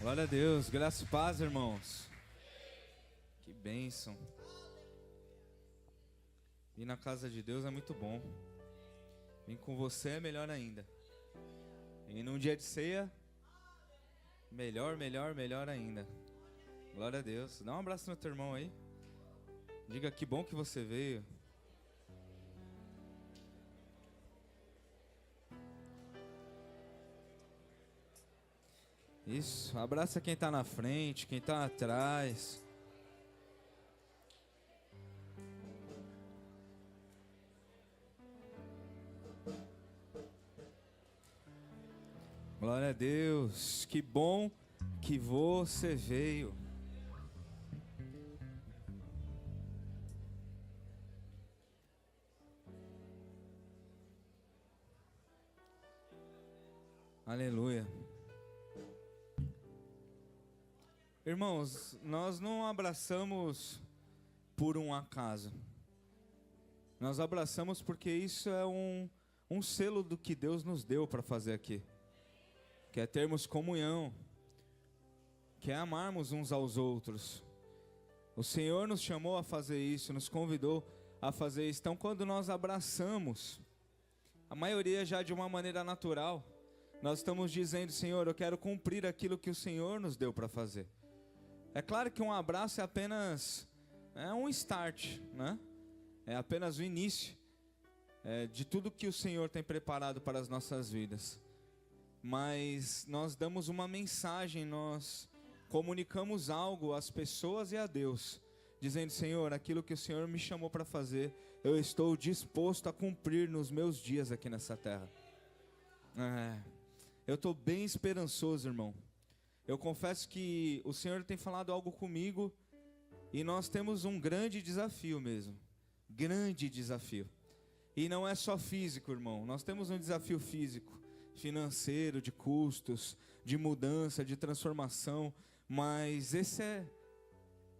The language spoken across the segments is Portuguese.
Glória a Deus, graça e paz, irmãos. Que bênção. Ir na casa de Deus é muito bom. Vir com você é melhor ainda. E num dia de ceia, melhor ainda. Glória a Deus. Dá um abraço no teu irmão aí. Diga que bom que você veio. Isso, abraça quem está na frente, quem está atrás. Glória a Deus, que bom que você veio. Aleluia. Irmãos, nós não abraçamos por um acaso. Nós abraçamos porque isso é um selo do que Deus nos deu para fazer aqui. Que é termos comunhão, que é amarmos uns aos outros. O Senhor nos chamou a fazer isso, nos convidou a fazer isso. Então, quando nós abraçamos, a maioria já de uma maneira natural, nós estamos dizendo: Senhor, eu quero cumprir aquilo que o Senhor nos deu para fazer. É claro que um abraço é apenas um start, né? É apenas o início de tudo que o Senhor tem preparado para as nossas vidas. Mas nós damos uma mensagem, nós comunicamos algo às pessoas e a Deus, dizendo: Senhor, aquilo que o Senhor me chamou para fazer, eu estou disposto a cumprir nos meus dias aqui nessa terra. Eu estou bem esperançoso, irmão. Eu confesso que o Senhor tem falado algo comigo e nós temos um grande desafio mesmo. Grande desafio. E não é só físico, irmão. Nós temos um desafio físico, financeiro, de custos, de mudança, de transformação. Mas esse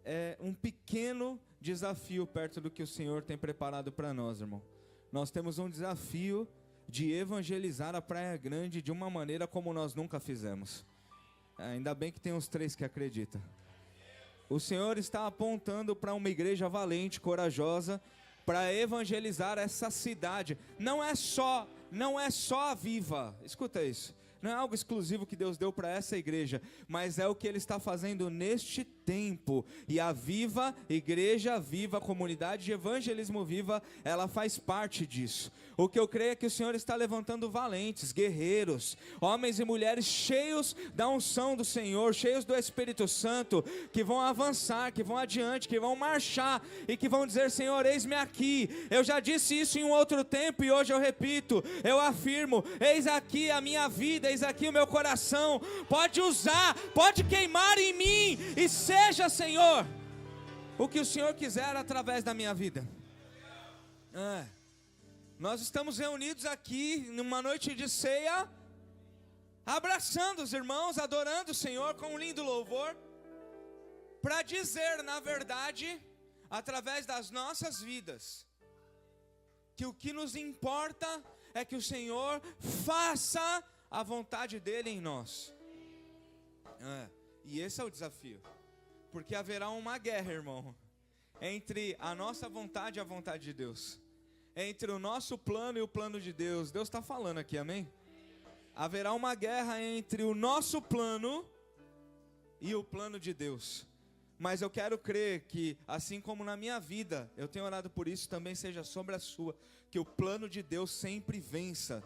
é um pequeno desafio perto do que o Senhor tem preparado para nós, irmão. Nós temos um desafio de evangelizar a Praia Grande de uma maneira como nós nunca fizemos. Ainda bem que tem uns 3 que acreditam. O Senhor está apontando para uma igreja valente, corajosa, para evangelizar essa cidade. Não é só a Viva. Escuta isso. Não é algo exclusivo que Deus deu para essa igreja, mas é o que Ele está fazendo neste tempo. E a Viva, Igreja Viva, Comunidade de Evangelismo Viva, ela faz parte disso. O que eu creio é que o Senhor está levantando valentes, guerreiros, homens e mulheres cheios da unção do Senhor, cheios do Espírito Santo, que vão avançar, que vão adiante, que vão marchar e que vão dizer: Senhor, eis-me aqui. Eu já disse isso em um outro tempo e hoje eu repito, eu afirmo: eis aqui a minha vida, eis aqui o meu coração. Pode usar, pode queimar em mim e seja, Senhor, o que o Senhor quiser através da minha vida. Nós estamos reunidos aqui numa noite de ceia, abraçando os irmãos, adorando o Senhor com um lindo louvor, para dizer, na verdade, através das nossas vidas, que o que nos importa é que o Senhor faça a vontade dele em nós. E esse é o desafio, porque haverá uma guerra, irmão, entre a nossa vontade e a vontade de Deus, entre o nosso plano e o plano de Deus. Deus está falando aqui, amém? Haverá uma guerra entre o nosso plano e o plano de Deus. Mas eu quero crer que, assim como na minha vida, eu tenho orado por isso, também seja sobre a sua, que o plano de Deus sempre vença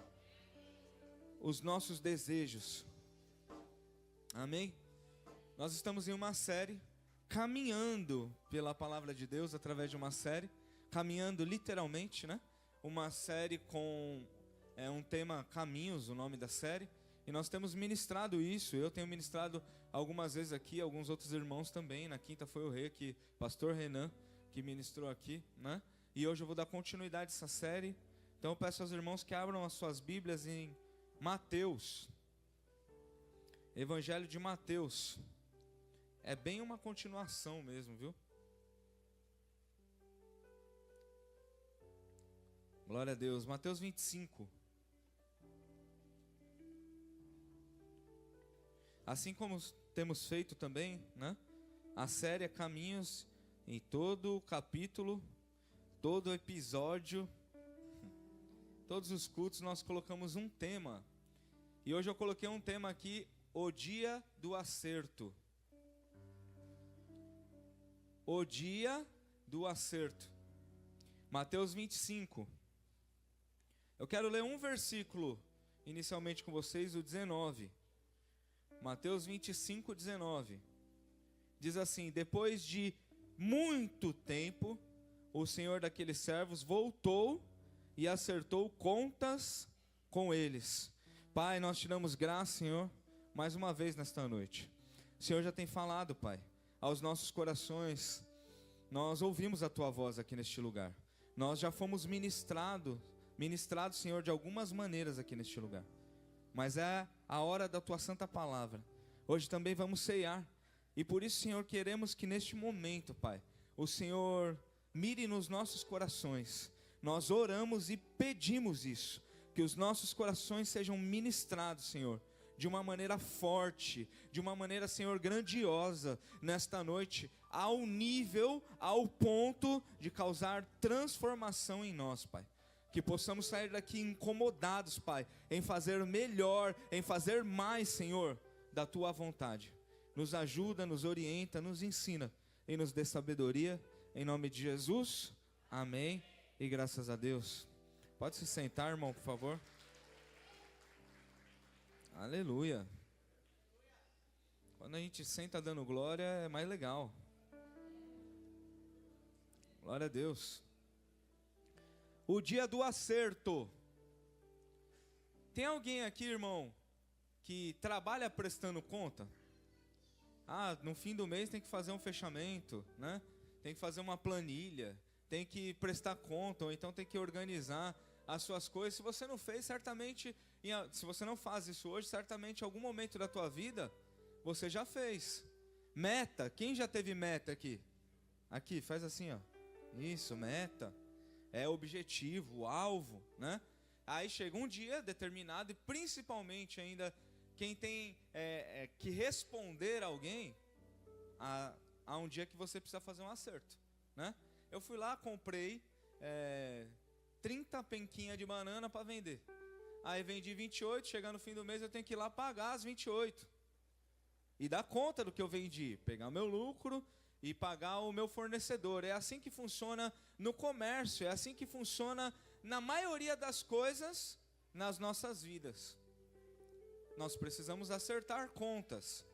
os nossos desejos. Amém? Nós estamos em uma série, caminhando pela palavra de Deus, através de uma série, caminhando literalmente, né? Uma série com um tema Caminhos, o nome da série. E nós temos ministrado isso. Eu tenho ministrado algumas vezes aqui, alguns outros irmãos também. Na quinta foi o Rei, pastor Renan, que ministrou aqui, né? E hoje eu vou dar continuidade a essa série. Então eu peço aos irmãos que abram as suas Bíblias em Mateus. Evangelho de Mateus. É bem uma continuação mesmo, viu? Glória a Deus. Mateus 25. assim como temos feito também, né? A série Caminhos, em todo capítulo, todo episódio, todos os cultos nós colocamos um tema. E hoje eu coloquei um tema aqui, o dia do acerto. O dia do acerto. Mateus 25. Eu quero ler um versículo inicialmente com vocês, o 19. Mateus 25, 19. Diz assim: depois de muito tempo, o senhor daqueles servos voltou e acertou contas com eles. Pai, nós te damos graça, Senhor, mais uma vez nesta noite. O Senhor já tem falado, Pai, aos nossos corações. Nós ouvimos a Tua voz aqui neste lugar. Nós já fomos ministrados, Senhor, de algumas maneiras aqui neste lugar. Mas é a hora da Tua santa palavra. Hoje também vamos ceiar. E por isso, Senhor, queremos que neste momento, Pai, o Senhor mire nos nossos corações. Nós oramos e pedimos isso, que os nossos corações sejam ministrados, Senhor, de uma maneira forte, de uma maneira, Senhor, grandiosa, nesta noite, ao nível, ao ponto de causar transformação em nós, Pai. Que possamos sair daqui incomodados, Pai, em fazer melhor, em fazer mais, Senhor, da Tua vontade. Nos ajuda, nos orienta, nos ensina e nos dê sabedoria, em nome de Jesus, amém, e graças a Deus. Pode se sentar, irmão, por favor. Aleluia. Quando a gente senta dando glória, é mais legal. Glória a Deus. O dia do acerto. Tem alguém aqui, irmão, que trabalha prestando conta? No fim do mês tem que fazer um fechamento, né? Tem que fazer uma planilha, tem que prestar conta, ou então tem que organizar as suas coisas. Se você não fez, certamente, se você não faz isso hoje, certamente em algum momento da tua vida, você já fez. Meta, quem já teve meta aqui? Aqui, faz assim, ó. Isso, meta. É objetivo, alvo, né? Aí chega um dia determinado, e principalmente ainda quem tem que responder a alguém, há um dia que você precisa fazer um acerto, né? Eu fui lá, comprei 30 penquinhas de banana para vender. Aí vendi 28, chega no fim do mês eu tenho que ir lá pagar as 28. E dar conta do que eu vendi, pegar o meu lucro e pagar o meu fornecedor. É assim que funciona no comércio, é assim que funciona na maioria das coisas nas nossas vidas. Nós precisamos acertar contas,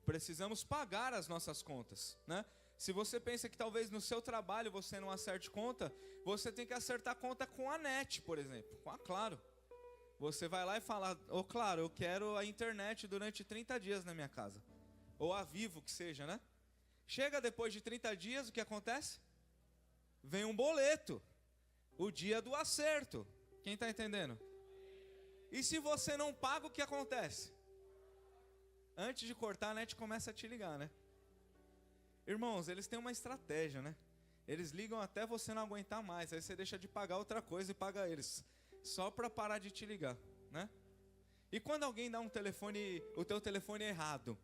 precisamos pagar as nossas contas, né? Se você pensa que talvez no seu trabalho você não acerte conta, você tem que acertar conta com a NET, por exemplo, com a Claro. Você vai lá e fala: ô Claro, eu quero a internet durante 30 dias na minha casa. Ou a Vivo, que seja, né? Chega depois de 30 dias, o que acontece? Vem um boleto, o dia do acerto. Quem está entendendo? E se você não paga, o que acontece? Antes de cortar, a NET começa a te ligar, né? Irmãos, eles têm uma estratégia, né? Eles ligam até você não aguentar mais. Aí você deixa de pagar outra coisa e paga eles, só para parar de te ligar, né? E quando alguém dá o teu telefone errado,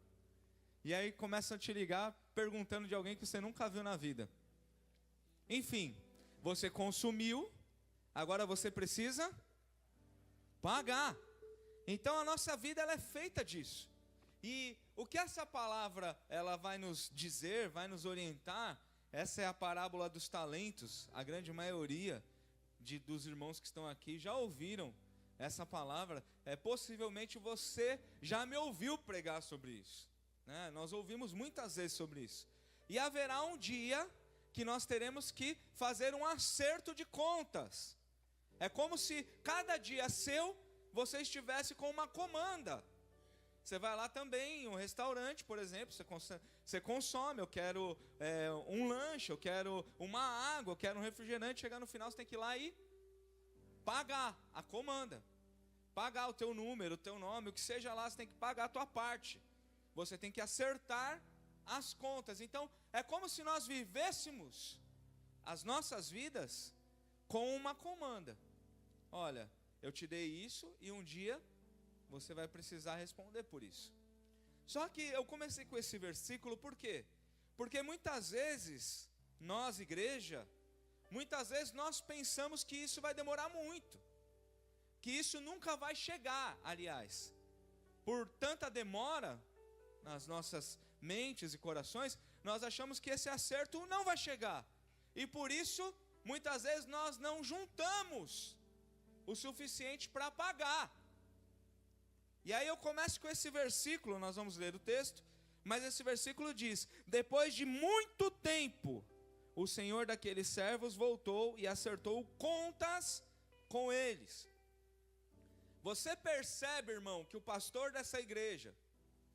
e aí começa a te ligar perguntando de alguém que você nunca viu na vida. Enfim, você consumiu, agora você precisa pagar. Então a nossa vida ela é feita disso. E o que essa palavra ela vai nos dizer, vai nos orientar, essa é a parábola dos talentos. A grande maioria dos irmãos que estão aqui já ouviram essa palavra. Possivelmente você já me ouviu pregar sobre isso, né? Nós ouvimos muitas vezes sobre isso. E haverá um dia que nós teremos que fazer um acerto de contas. É como se cada dia seu, você estivesse com uma comanda. Você vai lá também, em um restaurante, por exemplo, você consome, eu quero um lanche, eu quero uma água, eu quero um refrigerante, chegar no final você tem que ir lá e pagar a comanda. Pagar o teu número, o teu nome, o que seja lá, você tem que pagar a tua parte. Você tem que acertar as contas. Então, é como se nós vivêssemos as nossas vidas com uma comanda. Olha, eu te dei isso e um dia você vai precisar responder por isso. Só que eu comecei com esse versículo, por quê? Porque muitas vezes, nós, igreja, muitas vezes nós pensamos que isso vai demorar muito, que isso nunca vai chegar, aliás. Por tanta demora nas nossas mentes e corações, nós achamos que esse acerto não vai chegar. E por isso, muitas vezes nós não juntamos o suficiente para pagar. E aí eu começo com esse versículo, nós vamos ler o texto, mas esse versículo diz: depois de muito tempo, o senhor daqueles servos voltou e acertou contas com eles. Você percebe, irmão, que o pastor dessa igreja,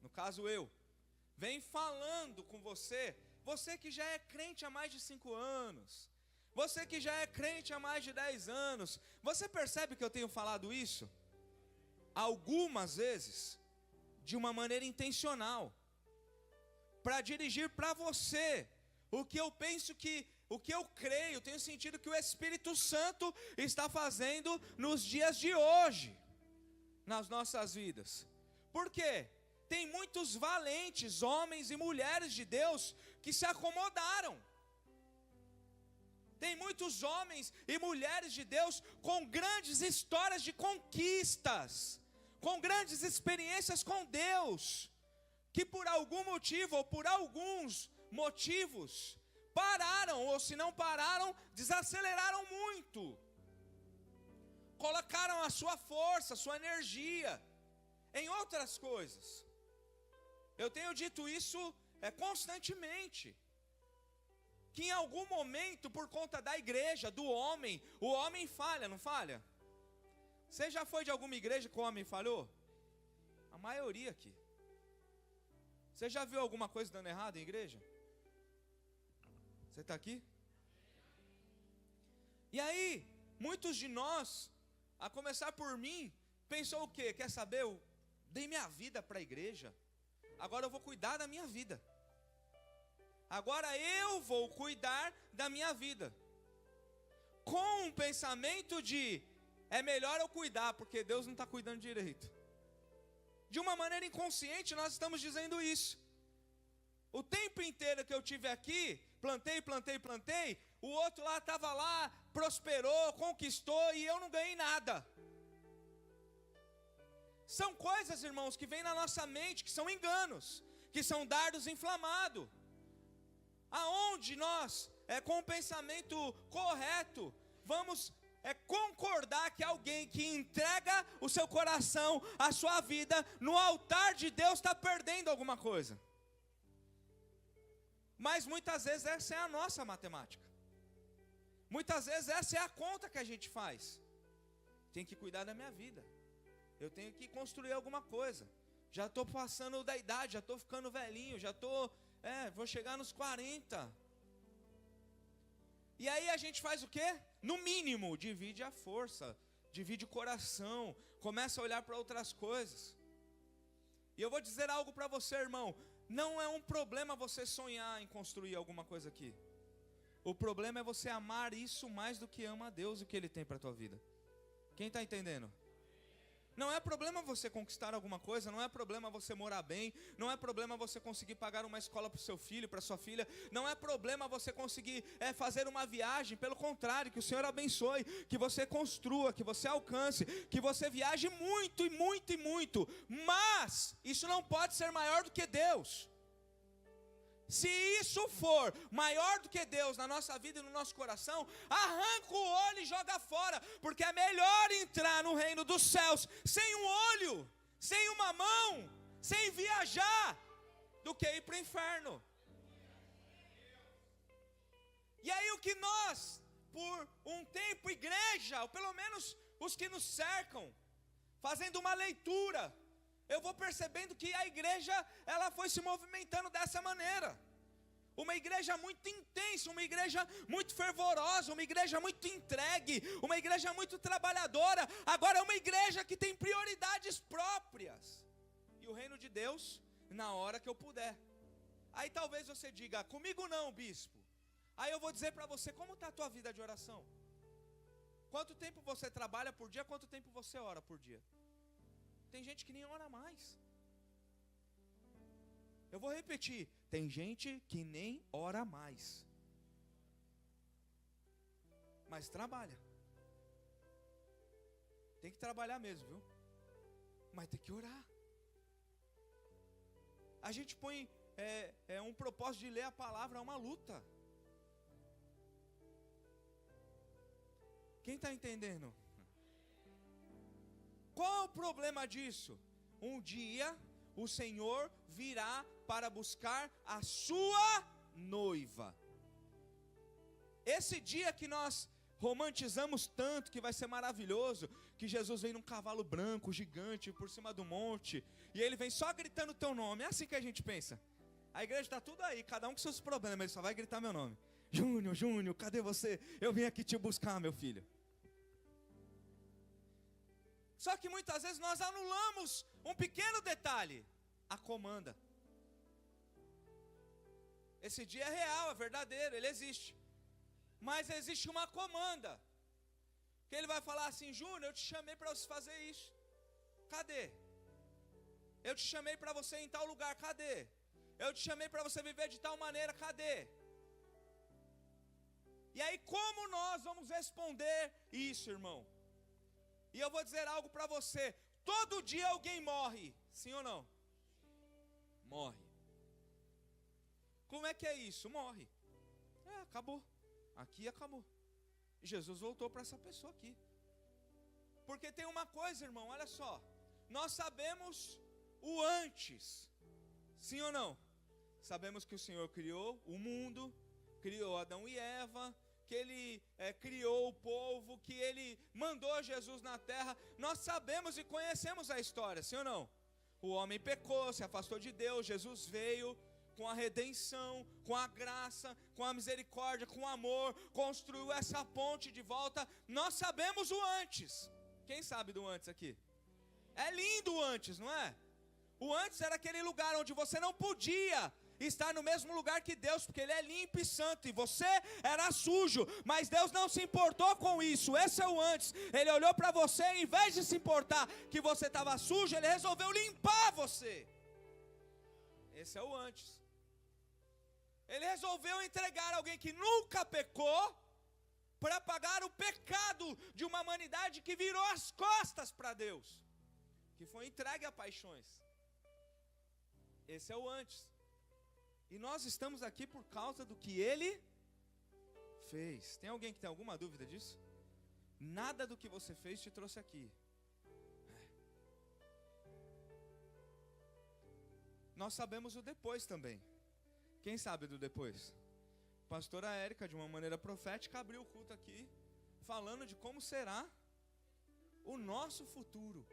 no caso eu, vem falando com você, você que já é crente há mais de 5 anos, você que já é crente há mais de 10 anos, você percebe que eu tenho falado isso? Algumas vezes, de uma maneira intencional, para dirigir para você o que eu penso que, o que eu creio, tenho sentido que o Espírito Santo está fazendo nos dias de hoje, nas nossas vidas. Por quê? Tem muitos valentes homens e mulheres de Deus que se acomodaram. Tem muitos homens e mulheres de Deus com grandes histórias de conquistas, com grandes experiências com Deus, que por algum motivo ou por alguns motivos pararam, ou se não pararam, desaceleraram muito, colocaram a sua força, a sua energia em outras coisas. Eu tenho dito isso constantemente, que em algum momento, por conta da igreja, do homem, o homem falha, não falha? Você já foi de alguma igreja que o homem falhou? A maioria aqui. Você já viu alguma coisa dando errado em igreja? Você está aqui? E aí, muitos de nós, a começar por mim, pensou o quê? Quer saber? Eu dei minha vida para a igreja, agora eu vou cuidar da minha vida. Agora eu vou cuidar da minha vida. Com um pensamento de, é melhor eu cuidar, porque Deus não está cuidando direito. De uma maneira inconsciente nós estamos dizendo isso. O tempo inteiro que eu tive aqui, plantei, o outro lá estava lá, prosperou, conquistou e eu não ganhei nada. São coisas, irmãos, que vêm na nossa mente, que são enganos, que são dardos inflamados. Aonde nós, com o pensamento correto, vamos concordar que alguém que entrega o seu coração, a sua vida, no altar de Deus está perdendo alguma coisa. Mas muitas vezes essa é a nossa matemática. Muitas vezes essa é a conta que a gente faz. Tenho que cuidar da minha vida. Eu tenho que construir alguma coisa. Já estou passando da idade, já estou ficando velhinho, já estou... vou chegar nos 40. E aí a gente faz o quê? No mínimo, divide a força, divide o coração, começa a olhar para outras coisas. E eu vou dizer algo para você, irmão. Não é um problema você sonhar em construir alguma coisa aqui. O problema é você amar isso mais do que ama a Deus e o que Ele tem para a tua vida. Quem está entendendo? Não é problema você conquistar alguma coisa, não é problema você morar bem, não é problema você conseguir pagar uma escola para o seu filho, para a sua filha, não é problema você conseguir fazer uma viagem, pelo contrário, que o Senhor abençoe, que você construa, que você alcance, que você viaje muito e muito e muito, mas isso não pode ser maior do que Deus. Se isso for maior do que Deus na nossa vida e no nosso coração, arranca o olho e joga fora, porque é melhor entrar no reino dos céus sem um olho, sem uma mão, sem viajar, do que ir para o inferno. E aí o que nós, por um tempo, igreja, ou pelo menos os que nos cercam, fazendo uma leitura, eu vou percebendo que a igreja, ela foi se movimentando dessa maneira. Uma igreja muito intensa, uma igreja muito fervorosa, uma igreja muito entregue, uma igreja muito trabalhadora. Agora é uma igreja que tem prioridades próprias. E o reino de Deus, na hora que eu puder. Aí talvez você diga, comigo não, bispo. Aí eu vou dizer para você, como está a tua vida de oração? Quanto tempo você trabalha por dia, quanto tempo você ora por dia? Tem gente que nem ora mais. Eu vou repetir, tem gente que nem ora mais, mas trabalha. Tem que trabalhar mesmo, viu? Mas tem que orar. A gente põe um propósito de ler a palavra, é uma luta. Quem está entendendo? Qual é o problema disso? Um dia o Senhor virá para buscar a sua noiva. Esse dia que nós romantizamos tanto, que vai ser maravilhoso, que Jesus vem num cavalo branco, gigante, por cima do monte, e ele vem só gritando teu nome. É assim que a gente pensa. A igreja está tudo aí, cada um com seus problemas, ele só vai gritar meu nome. Júnior, Júnior, cadê você? Eu vim aqui te buscar, meu filho. Só que muitas vezes nós anulamos um pequeno detalhe, a comanda. Esse dia é real, é verdadeiro, ele existe. Mas existe uma comanda, que ele vai falar assim: Júnior, eu te chamei para você fazer isso, cadê? Eu te chamei para você ir em tal lugar, cadê? Eu te chamei para você viver de tal maneira, cadê? E aí como nós vamos responder isso, irmão? E eu vou dizer algo para você, todo dia alguém morre, sim ou não? Morre. Como é que é isso? Morre. Acabou. Aqui acabou. E Jesus voltou para essa pessoa aqui. Porque tem uma coisa, irmão, olha só. Nós sabemos o antes. Sim ou não? Sabemos que o Senhor criou o mundo, criou Adão e Eva, que Ele criou o povo, que Ele mandou Jesus na terra. Nós sabemos e conhecemos a história, sim ou não? O homem pecou, se afastou de Deus, Jesus veio com a redenção, com a graça, com a misericórdia, com o amor, construiu essa ponte de volta. Nós sabemos o antes. Quem sabe do antes aqui? É lindo o antes, não é? O antes era aquele lugar onde você não podia estar no mesmo lugar que Deus, porque Ele é limpo e santo, e você era sujo, mas Deus não se importou com isso. Esse é o antes. Ele olhou para você, em vez de se importar que você estava sujo, Ele resolveu limpar você. Esse é o antes. Ele resolveu entregar alguém que nunca pecou para pagar o pecado de uma humanidade que virou as costas para Deus, que foi entregue a paixões. Esse é o antes. E nós estamos aqui por causa do que Ele fez. Tem alguém que tem alguma dúvida disso? Nada do que você fez te trouxe aqui. Nós sabemos o depois também. Quem sabe do depois? Pastora Érica, de uma maneira profética, abriu o culto aqui, falando de como será o nosso futuro.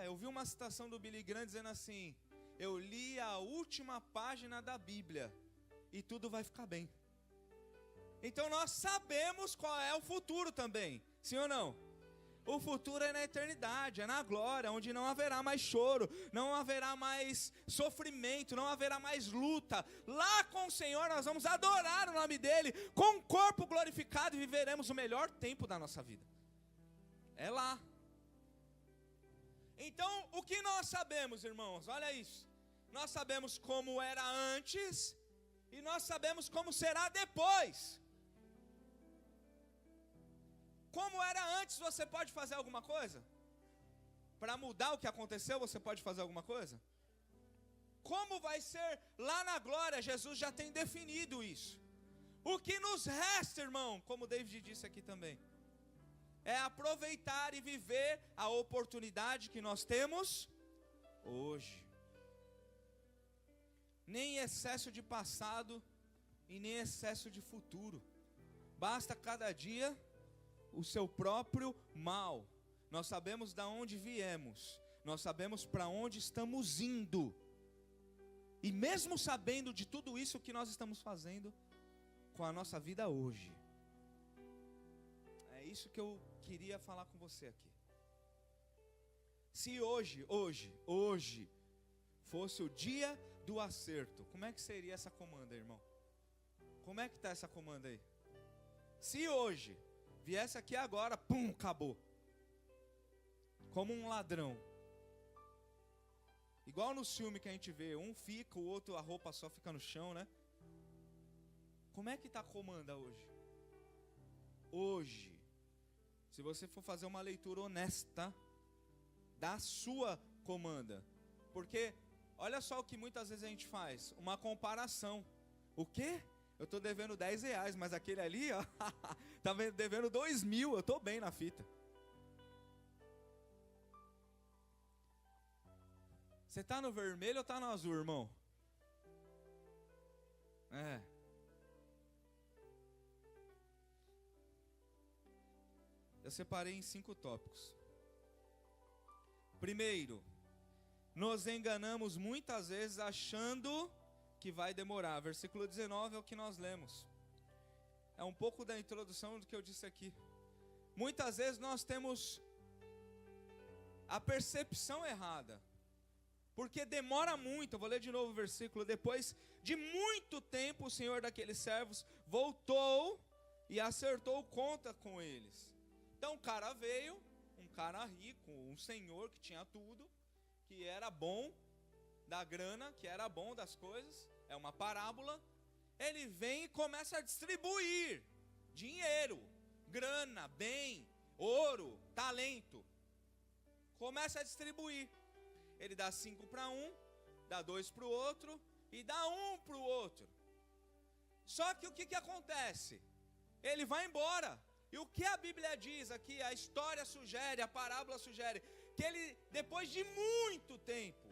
Eu vi uma citação do Billy Graham dizendo assim: eu li a última página da Bíblia e tudo vai ficar bem. Então nós sabemos qual é o futuro também, sim ou não? O futuro é na eternidade, é na glória, onde não haverá mais choro, não haverá mais sofrimento, não haverá mais luta. Lá com o Senhor nós vamos adorar o nome dEle, com o corpo glorificado, e viveremos o melhor tempo da nossa vida. É lá. Então, o que nós sabemos, irmãos? Olha isso. Nós sabemos como era antes, e nós sabemos como será depois. Como era antes, você pode fazer alguma coisa? Para mudar o que aconteceu, você pode fazer alguma coisa? Como vai ser lá na glória, Jesus já tem definido isso. O que nos resta, irmão, como David disse aqui também, é aproveitar e viver a oportunidade que nós temos hoje. Nem excesso de passado e nem excesso de futuro. Basta cada dia o seu próprio mal. Nós sabemos de onde viemos, nós sabemos para onde estamos indo, e mesmo sabendo de tudo isso que nós estamos fazendo com a nossa vida hoje, é isso que eu queria falar com você aqui. Se hoje fosse o dia do acerto, como é que seria essa comanda, irmão? Como é que está essa comanda aí? Se hoje viesse aqui agora, pum, acabou. Como um ladrão. Igual no filme que a gente vê, um fica, o outro a roupa só fica no chão, né? Como é que está a comanda hoje? Hoje, se você for fazer uma leitura honesta da sua comanda, porque olha só o que muitas vezes a gente faz, uma comparação. O quê? Eu estou devendo R$10, mas aquele ali, ó, tá devendo 2.000, eu estou bem na fita. Você está no vermelho ou está no azul, irmão? Eu separei em 5 tópicos. Primeiro, nos enganamos muitas vezes achando que vai demorar. Versículo 19 é o que nós lemos. É um pouco da introdução do que eu disse aqui. Muitas vezes nós temos a percepção errada. Porque demora muito. Eu vou ler de novo o versículo. Depois de muito tempo, o senhor daqueles servos voltou e acertou conta com eles. Então o cara veio, um cara rico, um senhor que tinha tudo, que era bom da grana, que era bom das coisas, é uma parábola. Ele vem e começa a distribuir dinheiro, grana, bem, ouro, talento. Começa a distribuir. Ele dá 5 para um, dá 2 para o outro e dá 1 para o outro. Só que o que acontece? Ele vai embora. E o que a Bíblia diz aqui, a história sugere, a parábola sugere, que ele, depois de muito tempo,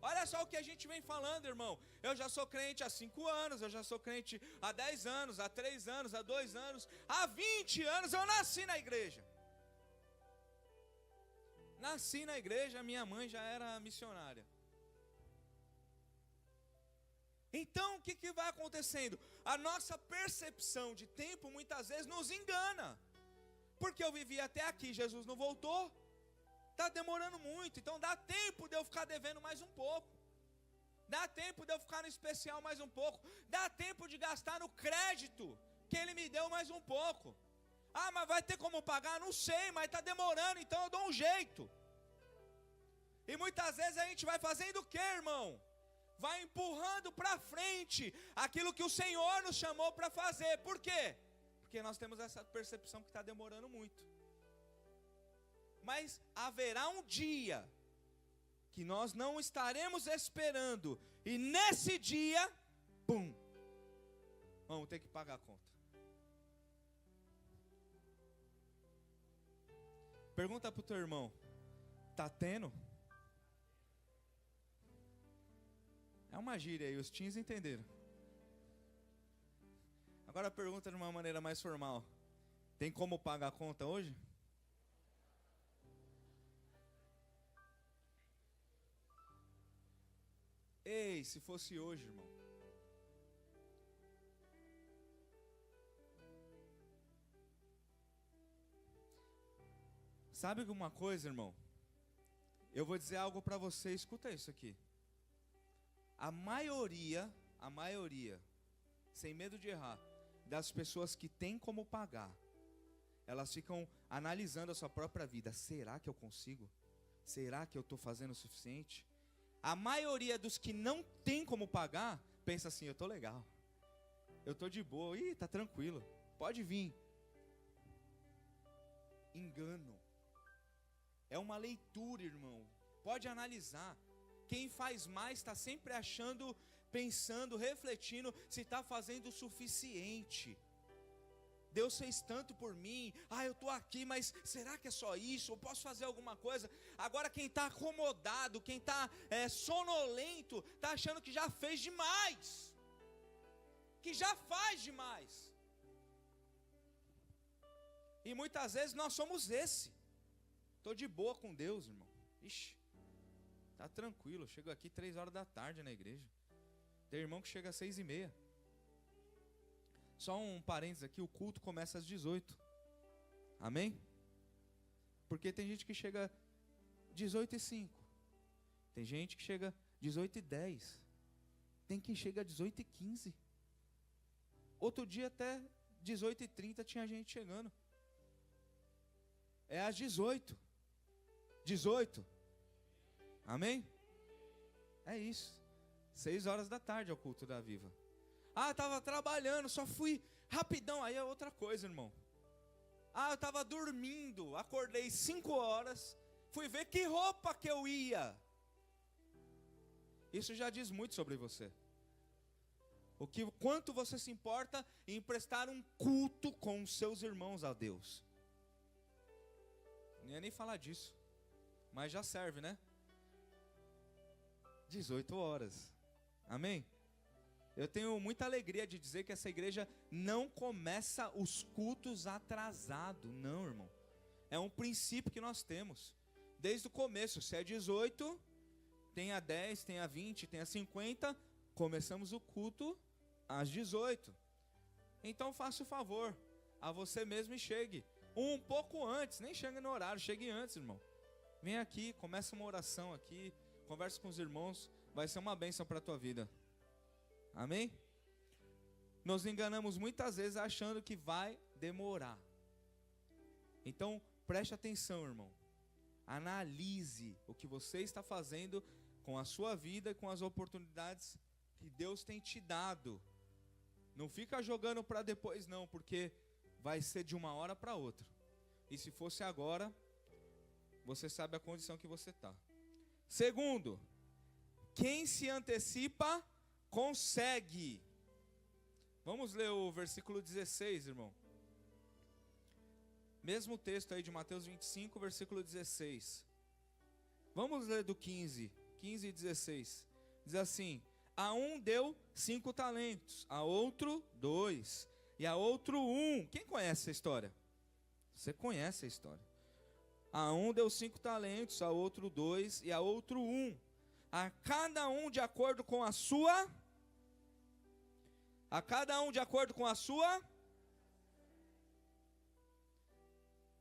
olha só o que a gente vem falando, irmão. Eu já sou crente há 5 anos, eu já sou crente há 10 anos, há 3 anos, há 2 anos, há 20 anos eu nasci na igreja. Nasci na igreja, minha mãe já era missionária. Então o que vai acontecendo? A nossa percepção de tempo muitas vezes nos engana. Porque eu vivi até aqui, Jesus não voltou. Está demorando muito, então dá tempo de eu ficar devendo mais um pouco. Dá tempo de eu ficar no especial mais um pouco. Dá tempo de gastar no crédito que ele me deu mais um pouco. Ah, mas vai ter como pagar? Não sei, mas está demorando, então eu dou um jeito. E muitas vezes a gente vai fazendo o que, irmão? Vai empurrando para frente aquilo que o Senhor nos chamou para fazer. Por quê? Porque nós temos essa percepção que está demorando muito. Mas haverá um dia que nós não estaremos esperando, e nesse dia, pum, vamos ter que pagar a conta. Pergunta para o teu irmão, tá tendo? É uma gíria aí, os teens entenderam. Agora pergunta de uma maneira mais formal, tem como pagar a conta hoje? Ei, se fosse hoje, irmão. Sabe alguma coisa, irmão? Eu vou dizer algo para você, escuta isso aqui. A maioria, sem medo de errar, das pessoas que têm como pagar, elas ficam analisando a sua própria vida. Será que eu consigo? Será que eu estou fazendo o suficiente? A maioria dos que não tem como pagar, pensa assim, eu estou legal. Eu estou de boa, tá tranquilo, pode vir. Engano. É uma leitura, irmão. Pode analisar. Quem faz mais está sempre achando, pensando, refletindo se está fazendo o suficiente. Deus fez tanto por mim. Eu estou aqui, mas será que é só isso? Eu posso fazer alguma coisa? Agora quem está acomodado, quem está sonolento, está achando que já fez demais. Que já faz demais. E muitas vezes nós somos esse. Estou de boa com Deus, irmão. Ixi, tá tranquilo. Eu chego aqui 3 horas da tarde na igreja. Tem irmão que chega às 6:30. Só um parênteses aqui, o culto começa às 18. Amém? Porque tem gente que chega 18:05. Tem gente que chega 18:10. Tem quem chega 18:15. Outro dia até 18:30 tinha gente chegando. É às 18. 18. Amém? É isso. 6 horas da tarde é o culto da Viva. Ah, eu estava trabalhando, só fui rapidão. Aí é outra coisa, irmão. Ah, eu estava dormindo, acordei 5 horas, fui ver que roupa que eu ia. Isso já diz muito sobre você. Quanto você se importa em prestar um culto com os seus irmãos a Deus. Não ia nem falar disso, mas já serve, né? 18 horas. Amém? Eu tenho muita alegria de dizer que essa igreja não começa os cultos atrasado. Não, irmão. É um princípio que nós temos. Desde o começo, se é 18, tem a 10, tem a 20, tem a 50, começamos o culto às 18. Então faça o favor a você mesmo e chegue um pouco antes. Nem chegue no horário, chegue antes, irmão. Vem aqui, começa uma oração aqui, converse com os irmãos, vai ser uma bênção para a tua vida. Amém? Nos enganamos muitas vezes achando que vai demorar. Então preste atenção, irmão. Analise o que você está fazendo com a sua vida e com as oportunidades que Deus tem te dado. Não fica jogando para depois não, porque vai ser de uma hora para outra. E se fosse agora, você sabe a condição que você está. Segundo, quem se antecipa, consegue. Vamos ler o versículo 16, irmão. Mesmo texto aí de Mateus 25, versículo 16. Vamos ler do 15 e 16. Diz assim: a um deu 5 talentos, a outro 2, e a outro 1. Quem conhece essa história? Você conhece a história. A um deu 5 talentos, a outro 2, e a outro 1. A cada um de acordo com a sua. A cada um de acordo com a sua.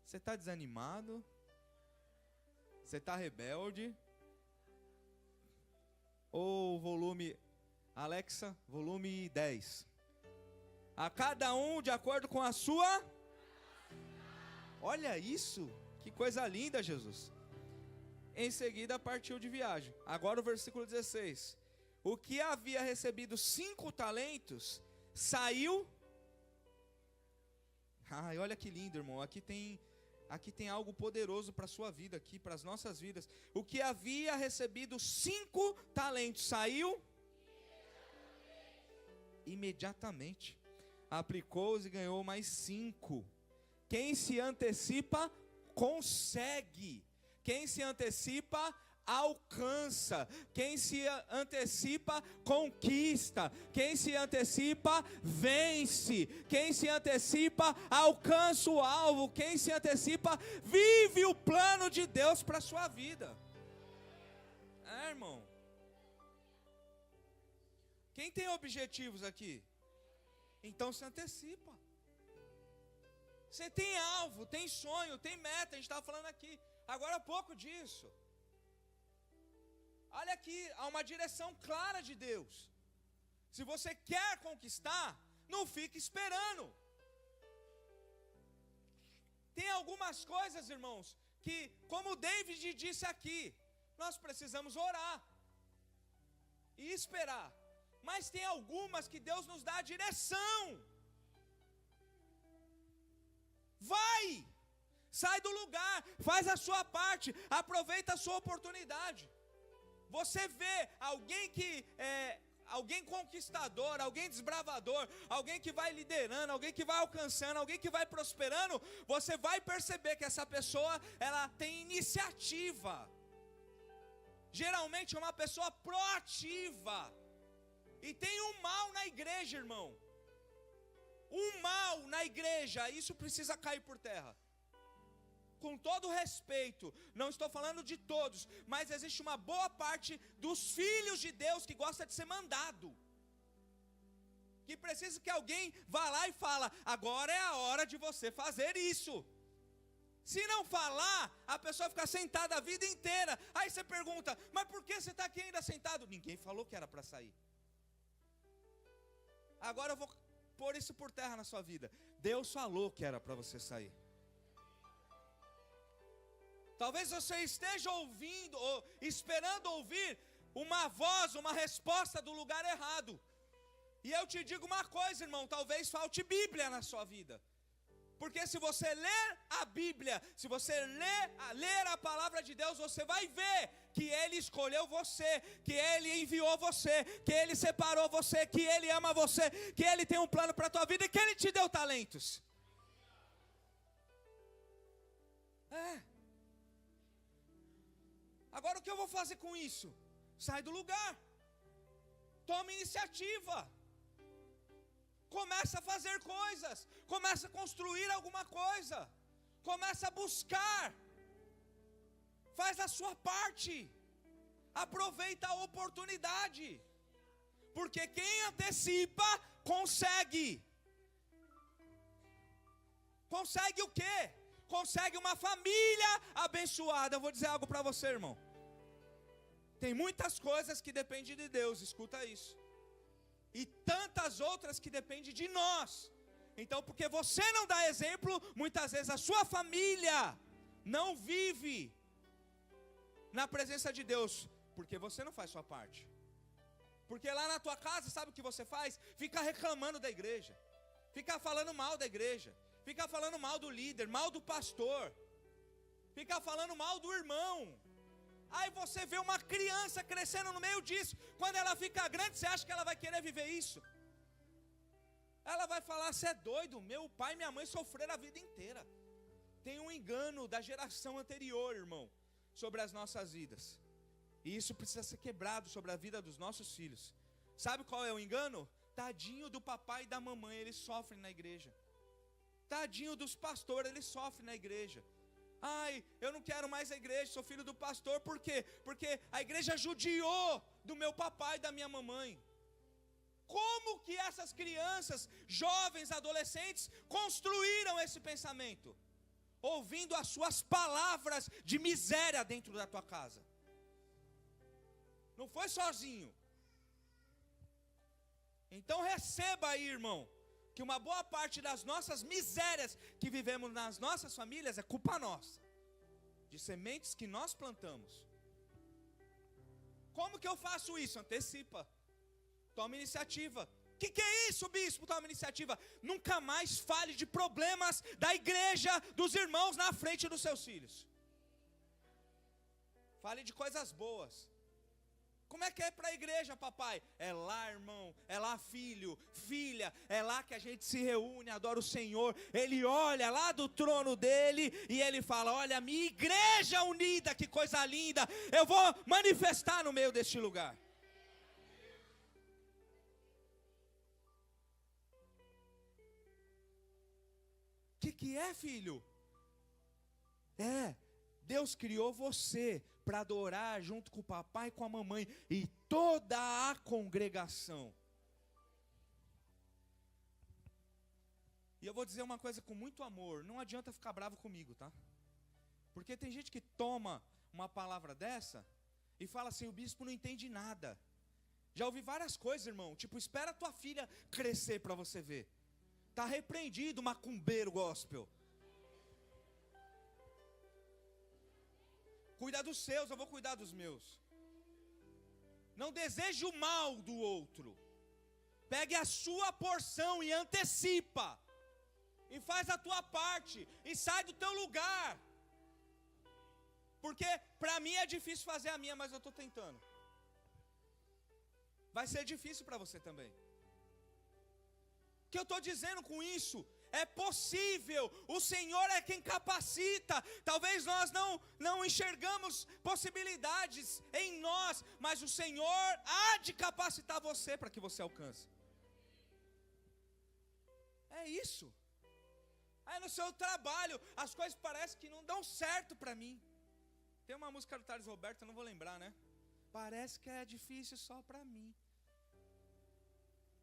Você está desanimado? Você está rebelde? Ou volume, Alexa, volume 10. A cada um de acordo com a sua. Olha isso, que coisa linda, Jesus. Em seguida partiu de viagem. Agora o versículo 16. O que havia recebido 5 talentos, saiu. Ai, olha que lindo, irmão. Aqui tem algo poderoso para a sua vida, aqui, para as nossas vidas. O que havia recebido 5 talentos, saiu imediatamente. Aplicou-os e ganhou mais 5. Quem se antecipa, consegue. Quem se antecipa, alcança. Quem se antecipa, conquista. Quem se antecipa, vence. Quem se antecipa, alcança o alvo. Quem se antecipa, vive o plano de Deus para a sua vida. Irmão. Quem tem objetivos aqui? Então se antecipa. Você tem alvo, tem sonho, tem meta. A gente estava falando aqui agora há pouco disso. Olha aqui, há uma direção clara de Deus. Se você quer conquistar, não fique esperando. Tem algumas coisas, irmãos, que, como David disse aqui, nós precisamos orar e esperar. Mas tem algumas que Deus nos dá a direção. Vai! Sai do lugar, faz a sua parte, aproveita a sua oportunidade. Você vê alguém conquistador, alguém desbravador, alguém que vai liderando, alguém que vai alcançando, alguém que vai prosperando, você vai perceber que essa pessoa, ela tem iniciativa. Geralmente é uma pessoa proativa. E tem um mal na igreja, irmão. Um mal na igreja, isso precisa cair por terra. Com todo respeito, não estou falando de todos, mas existe uma boa parte dos filhos de Deus que gosta de ser mandado, que precisa que alguém vá lá e fala: agora é a hora de você fazer isso. Se não falar, a pessoa fica sentada a vida inteira. Aí você pergunta: mas por que você está aqui ainda sentado? Ninguém falou que era para sair. Agora eu vou pôr isso por terra na sua vida. Deus falou que era para você sair. Talvez você esteja ouvindo, ou esperando ouvir: uma voz, uma resposta do lugar errado. E eu te digo uma coisa, irmão, talvez falte Bíblia na sua vida. Porque se você ler a Bíblia, se você ler a palavra de Deus, você vai ver que Ele escolheu você, que Ele enviou você, que Ele separou você, que Ele ama você, que Ele tem um plano para a tua vida e que Ele te deu talentos. Agora o que eu vou fazer com isso? Sai do lugar. Toma iniciativa. Começa a fazer coisas. Começa a construir alguma coisa. Começa a buscar. Faz a sua parte. Aproveita a oportunidade. Porque quem antecipa, consegue. Consegue o quê? Consegue uma família abençoada. Eu vou dizer algo para você, irmão. Tem muitas coisas que dependem de Deus, escuta isso. E tantas outras que dependem de nós. Então, porque você não dá exemplo, muitas vezes a sua família não vive na presença de Deus, porque você não faz sua parte. Porque lá na tua casa, sabe o que você faz? Fica reclamando da igreja, fica falando mal da igreja, fica falando mal do líder, mal do pastor, fica falando mal do irmão. Aí você vê uma criança crescendo no meio disso. Quando ela fica grande, você acha que ela vai querer viver isso? Ela vai falar, você é doido, meu pai e minha mãe sofreram a vida inteira. Tem um engano da geração anterior, irmão, sobre as nossas vidas. E isso precisa ser quebrado sobre a vida dos nossos filhos. Sabe qual é o engano? Tadinho do papai e da mamãe, eles sofrem na igreja. Tadinho dos pastores, eles sofrem na igreja. Ai, eu não quero mais a igreja, sou filho do pastor. Por quê? Porque a igreja judiou do meu papai e da minha mamãe. Como que essas crianças, jovens, adolescentes, construíram esse pensamento? Ouvindo as suas palavras de miséria dentro da tua casa. Não foi sozinho. Então receba aí, irmão, que uma boa parte das nossas misérias que vivemos nas nossas famílias é culpa nossa, de sementes que nós plantamos. Como que eu faço isso? Antecipa, toma iniciativa. O que é isso, bispo? Toma iniciativa. Nunca mais fale de problemas da igreja, dos irmãos na frente dos seus filhos. Fale de coisas boas. Como é que é para a igreja, papai? É lá, irmão, é lá, filho, filha, é lá que a gente se reúne, adora o Senhor. Ele olha lá do trono dele e ele fala, olha, minha igreja unida, que coisa linda, eu vou manifestar no meio deste lugar. O que é, filho? Deus criou você para adorar junto com o papai e com a mamãe e toda a congregação. E eu vou dizer uma coisa com muito amor, não adianta ficar bravo comigo, tá? Porque tem gente que toma uma palavra dessa e fala assim, o bispo não entende nada. Já ouvi várias coisas, irmão, tipo, espera tua filha crescer para você ver. Tá repreendido, macumbeiro gospel. Cuida dos seus, eu vou cuidar dos meus. Não deseje o mal do outro. Pegue a sua porção e antecipa. E faz a tua parte. E sai do teu lugar. Porque para mim é difícil fazer a minha, mas eu estou tentando. Vai ser difícil para você também. O que eu estou dizendo com isso? É possível, o Senhor é quem capacita. Talvez nós não enxergamos possibilidades em nós, mas o Senhor há de capacitar você para que você alcance. É isso. Aí no seu trabalho, as coisas parecem que não dão certo para mim. Tem uma música do Thales Roberto, eu não vou lembrar, né? Parece que é difícil só para mim.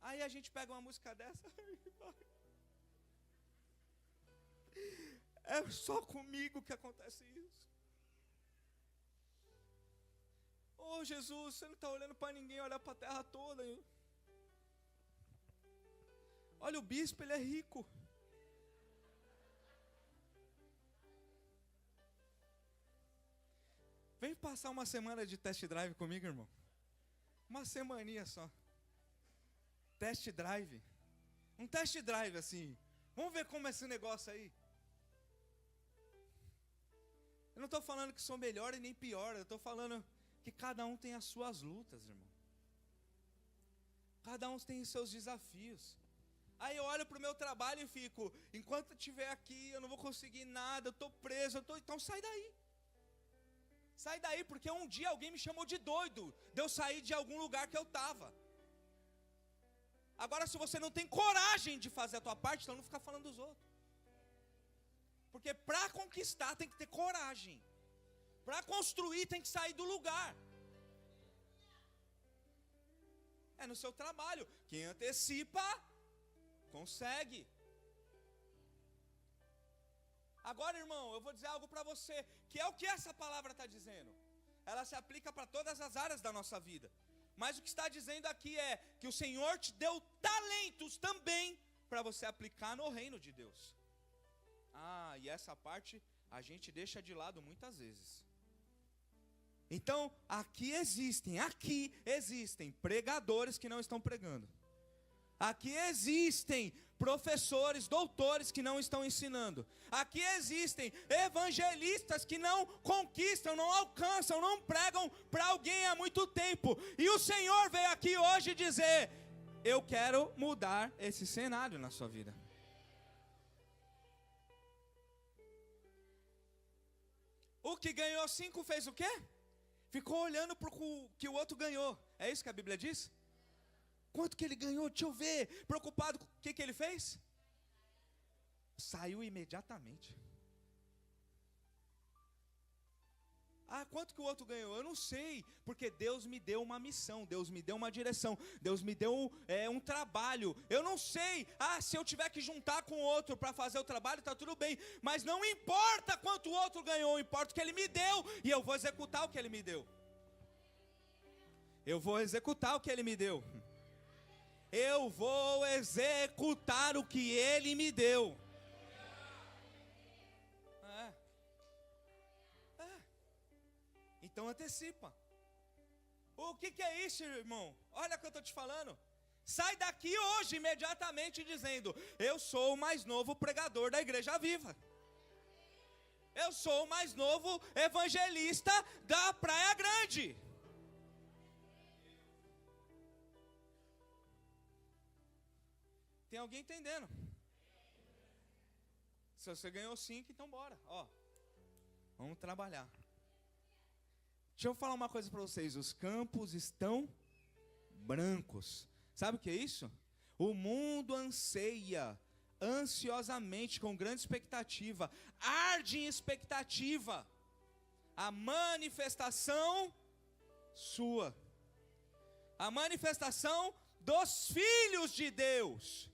Aí a gente pega uma música dessa... É só comigo que acontece isso. Oh Jesus, você não está olhando para ninguém, olha para a terra toda. Olha o bispo, ele é rico. Vem passar uma semana de test drive comigo, irmão. Uma semaninha só. Test drive. Um test drive assim. Vamos ver como é esse negócio aí. Eu não estou falando que sou melhor e nem pior. Eu estou falando que cada um tem as suas lutas, irmão. Cada um tem os seus desafios. Aí eu olho para o meu trabalho e fico, enquanto eu estiver aqui, eu não vou conseguir nada, eu estou preso, então sai daí. Sai daí, porque um dia alguém me chamou de doido, de eu sair de algum lugar que eu estava. Agora, se você não tem coragem de fazer a tua parte, então não fica falando dos outros. Porque para conquistar tem que ter coragem. Para construir tem que sair do lugar. É no seu trabalho. Quem antecipa, consegue. Agora, irmão, eu vou dizer algo para você, que é o que essa palavra está dizendo. Ela se aplica para todas as áreas da nossa vida. Mas o que está dizendo aqui é que o Senhor te deu talentos também para você aplicar no reino de Deus. Ah, e essa parte a gente deixa de lado muitas vezes. Então, aqui existem pregadores que não estão pregando. Aqui existem professores, doutores que não estão ensinando. Aqui existem evangelistas que não conquistam, não alcançam, não pregam para alguém há muito tempo. E o Senhor veio aqui hoje dizer: eu quero mudar esse cenário na sua vida. O que ganhou 5 fez o quê? Ficou olhando para o que o outro ganhou. É isso que a Bíblia diz? Quanto que ele ganhou? Deixa eu ver. Preocupado, o que ele fez? Saiu imediatamente. Ah, quanto que o outro ganhou? Eu não sei, porque Deus me deu uma missão, Deus me deu uma direção, Deus me deu um trabalho. Eu não sei, se eu tiver que juntar com o outro para fazer o trabalho, está tudo bem. Mas não importa quanto o outro ganhou, importa o que ele me deu, e eu vou executar o que ele me deu. Eu vou executar o que ele me deu. Eu vou executar o que ele me deu. Então antecipa. O que é isso, irmão? Olha o que eu estou te falando. Sai daqui hoje imediatamente dizendo: eu sou o mais novo pregador da Igreja Viva. Eu sou o mais novo evangelista da Praia Grande. Tem alguém entendendo? Se você ganhou 5, então bora. Vamos trabalhar. Deixa eu falar uma coisa para vocês. Os campos estão brancos. Sabe o que é isso? O mundo anseia ansiosamente, com grande expectativa, arde em expectativa, a manifestação sua, a manifestação dos filhos de Deus.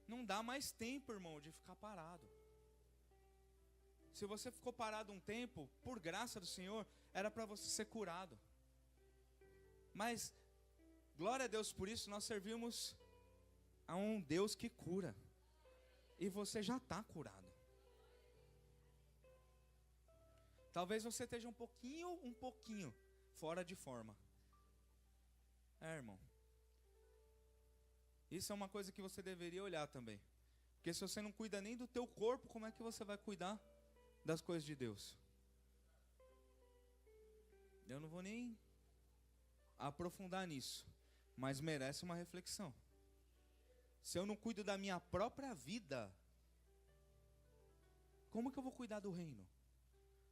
Não dá mais tempo, irmão, de ficar parado. Se você ficou parado um tempo, por graça do Senhor, era para você ser curado. Mas, glória a Deus por isso, nós servimos a um Deus que cura. E você já está curado. Talvez você esteja um pouquinho fora de forma. Irmão. Isso é uma coisa que você deveria olhar também. Porque se você não cuida nem do teu corpo, como é que você vai cuidar das coisas de Deus? Eu não vou nem aprofundar nisso, mas merece uma reflexão. Se eu não cuido da minha própria vida, como que eu vou cuidar do reino?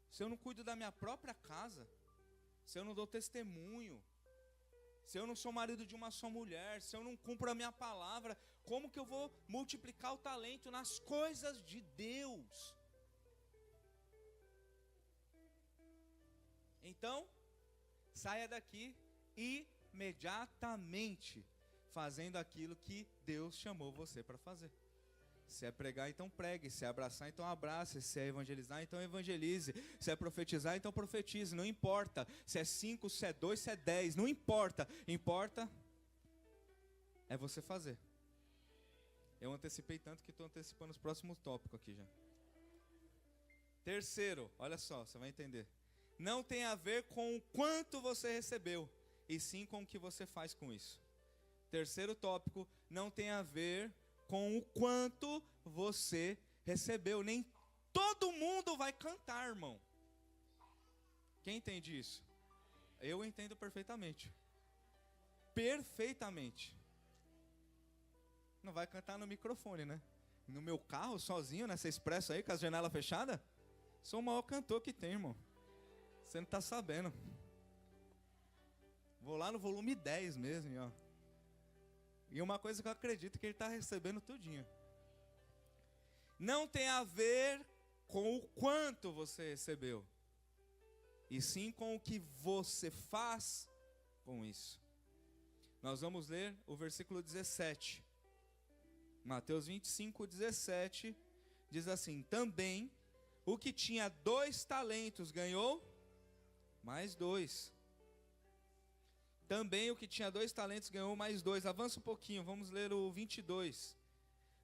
Se eu não cuido da minha própria casa, se eu não dou testemunho, se eu não sou marido de uma só mulher, se eu não cumpro a minha palavra, como que eu vou multiplicar o talento nas coisas de Deus? Então, saia daqui imediatamente fazendo aquilo que Deus chamou você para fazer. Se é pregar, então pregue. Se é abraçar, então abrace. Se é evangelizar, então evangelize. Se é profetizar, então profetize. Não importa se é 5, se é 2, se é 10. Não importa. Importa é você fazer. Eu antecipei tanto que estou antecipando os próximos tópicos aqui já. Terceiro, olha só, você vai entender. Não tem a ver com o quanto você recebeu, e sim com o que você faz com isso. Terceiro tópico, não tem a ver com o quanto você recebeu. Nem todo mundo vai cantar, irmão. Quem entende isso? Eu entendo perfeitamente. Perfeitamente. Não vai cantar no microfone, né? No meu carro, sozinho, nessa expresso aí, com as janelas fechadas? Sou o maior cantor que tem, irmão. Você não está sabendo. Vou lá no volume 10 mesmo, ó. E uma coisa que eu acredito que ele está recebendo tudinho. Não tem a ver com o quanto você recebeu, e sim com o que você faz com isso. Nós vamos ler o versículo 17. Mateus 25, 17. Diz assim: também o que tinha 2 talentos ganhou mais 2. Também o que tinha 2 talentos ganhou mais 2. Avança um pouquinho, vamos ler o 22.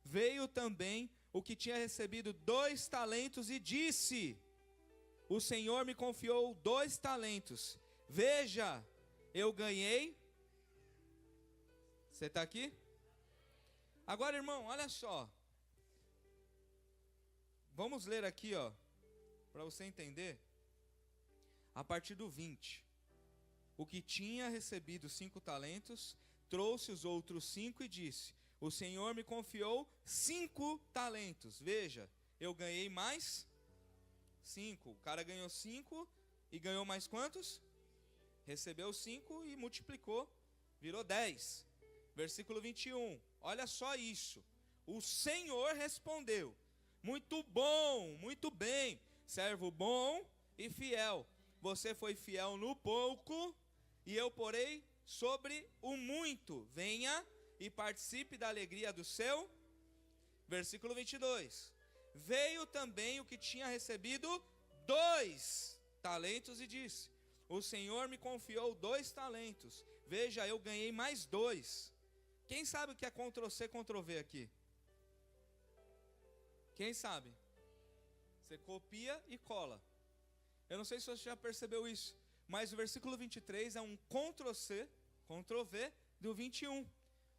Veio também o que tinha recebido 2 talentos e disse: o Senhor me confiou 2 talentos. Veja, eu ganhei. Você está aqui? Agora, irmão, olha só. Vamos ler aqui, ó, para você entender. A partir do 20. O que tinha recebido 5 talentos, trouxe os outros 5 e disse: o Senhor me confiou 5 talentos. Veja, eu ganhei mais 5. O cara ganhou 5 e ganhou mais quantos? Recebeu 5 e multiplicou, virou 10. Versículo 21. Olha só isso. O Senhor respondeu: muito bom, muito bem, servo bom e fiel. Você foi fiel no pouco, e eu porei sobre o muito. Venha e participe da alegria do seu. Versículo 22. Veio também o que tinha recebido 2 talentos e disse: o Senhor me confiou 2 talentos. Veja, eu ganhei mais 2. Quem sabe o que é Ctrl+C, Ctrl+V aqui? Quem sabe? Você copia e cola. Eu não sei se você já percebeu isso, mas o versículo 23 é um Ctrl+C, Ctrl+V do 21.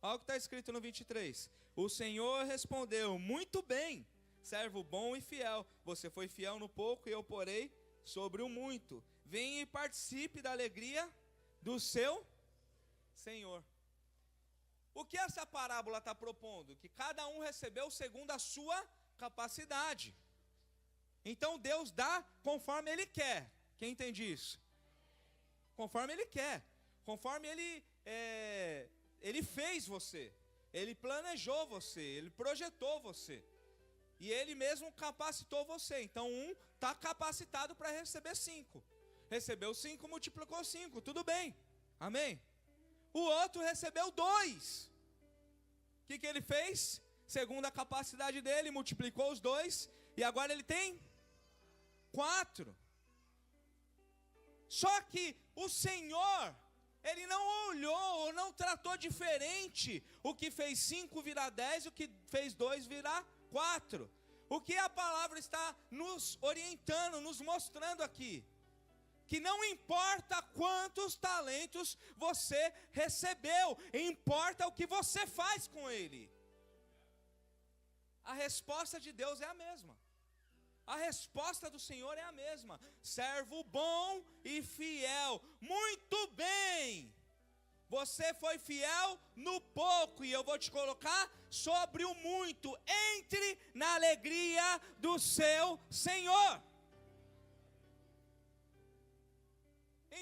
Olha o que está escrito no 23. O Senhor respondeu: muito bem, servo bom e fiel. Você foi fiel no pouco e eu porei sobre o muito. Venha e participe da alegria do seu Senhor. O que essa parábola está propondo? Que cada um recebeu segundo a sua capacidade. Então Deus dá conforme Ele quer. Quem entende isso? Conforme Ele quer. Conforme Ele fez você. Ele planejou você. Ele projetou você. E Ele mesmo capacitou você. Então um está capacitado para receber 5. Recebeu 5, multiplicou 5. Tudo bem. Amém? O outro recebeu 2. O que ele fez? Segundo a capacidade dele, multiplicou os 2. E agora ele tem 4. Só que o Senhor, Ele não olhou ou não tratou diferente o que fez 5 virar 10, o que fez 2 virar 4. O que a palavra está nos orientando, nos mostrando aqui? Que não importa quantos talentos você recebeu, importa o que você faz com ele. A resposta de Deus é a mesma. A resposta do Senhor é a mesma. Servo bom e fiel. Muito bem. Você foi fiel no pouco e eu vou te colocar sobre o muito. Entre na alegria do seu Senhor.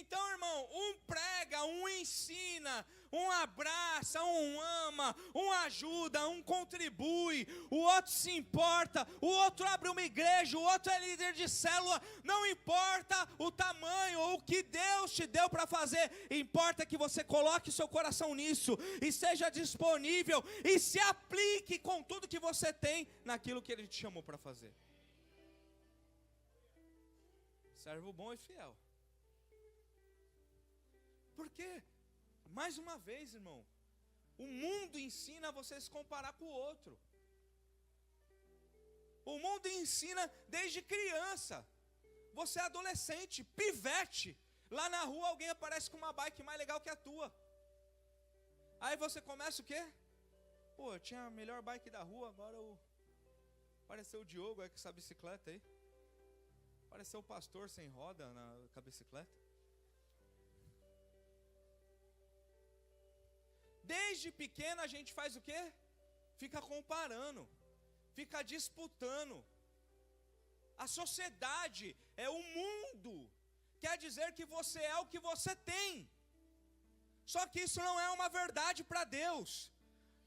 Então, irmão, um prega, um ensina, um abraça, um ama, um ajuda, um contribui, o outro se importa, o outro abre uma igreja, o outro é líder de célula. Não importa o tamanho ou o que Deus te deu para fazer, importa que você coloque seu coração nisso e seja disponível e se aplique com tudo que você tem naquilo que Ele te chamou para fazer. Servo bom e fiel. Porque, mais uma vez, irmão, o mundo ensina você a se comparar com o outro. O mundo ensina desde criança. Você é adolescente, pivete. Lá na rua alguém aparece com uma bike mais legal que a tua. Aí você começa o quê? Pô, eu tinha a melhor bike da rua, agora apareceu o Diogo aí com essa bicicleta aí. Apareceu o pastor sem roda com a bicicleta. Desde pequeno a gente faz o quê? Fica comparando, fica disputando. A sociedade, o mundo, quer dizer que você é o que você tem. Só que isso não é uma verdade para Deus.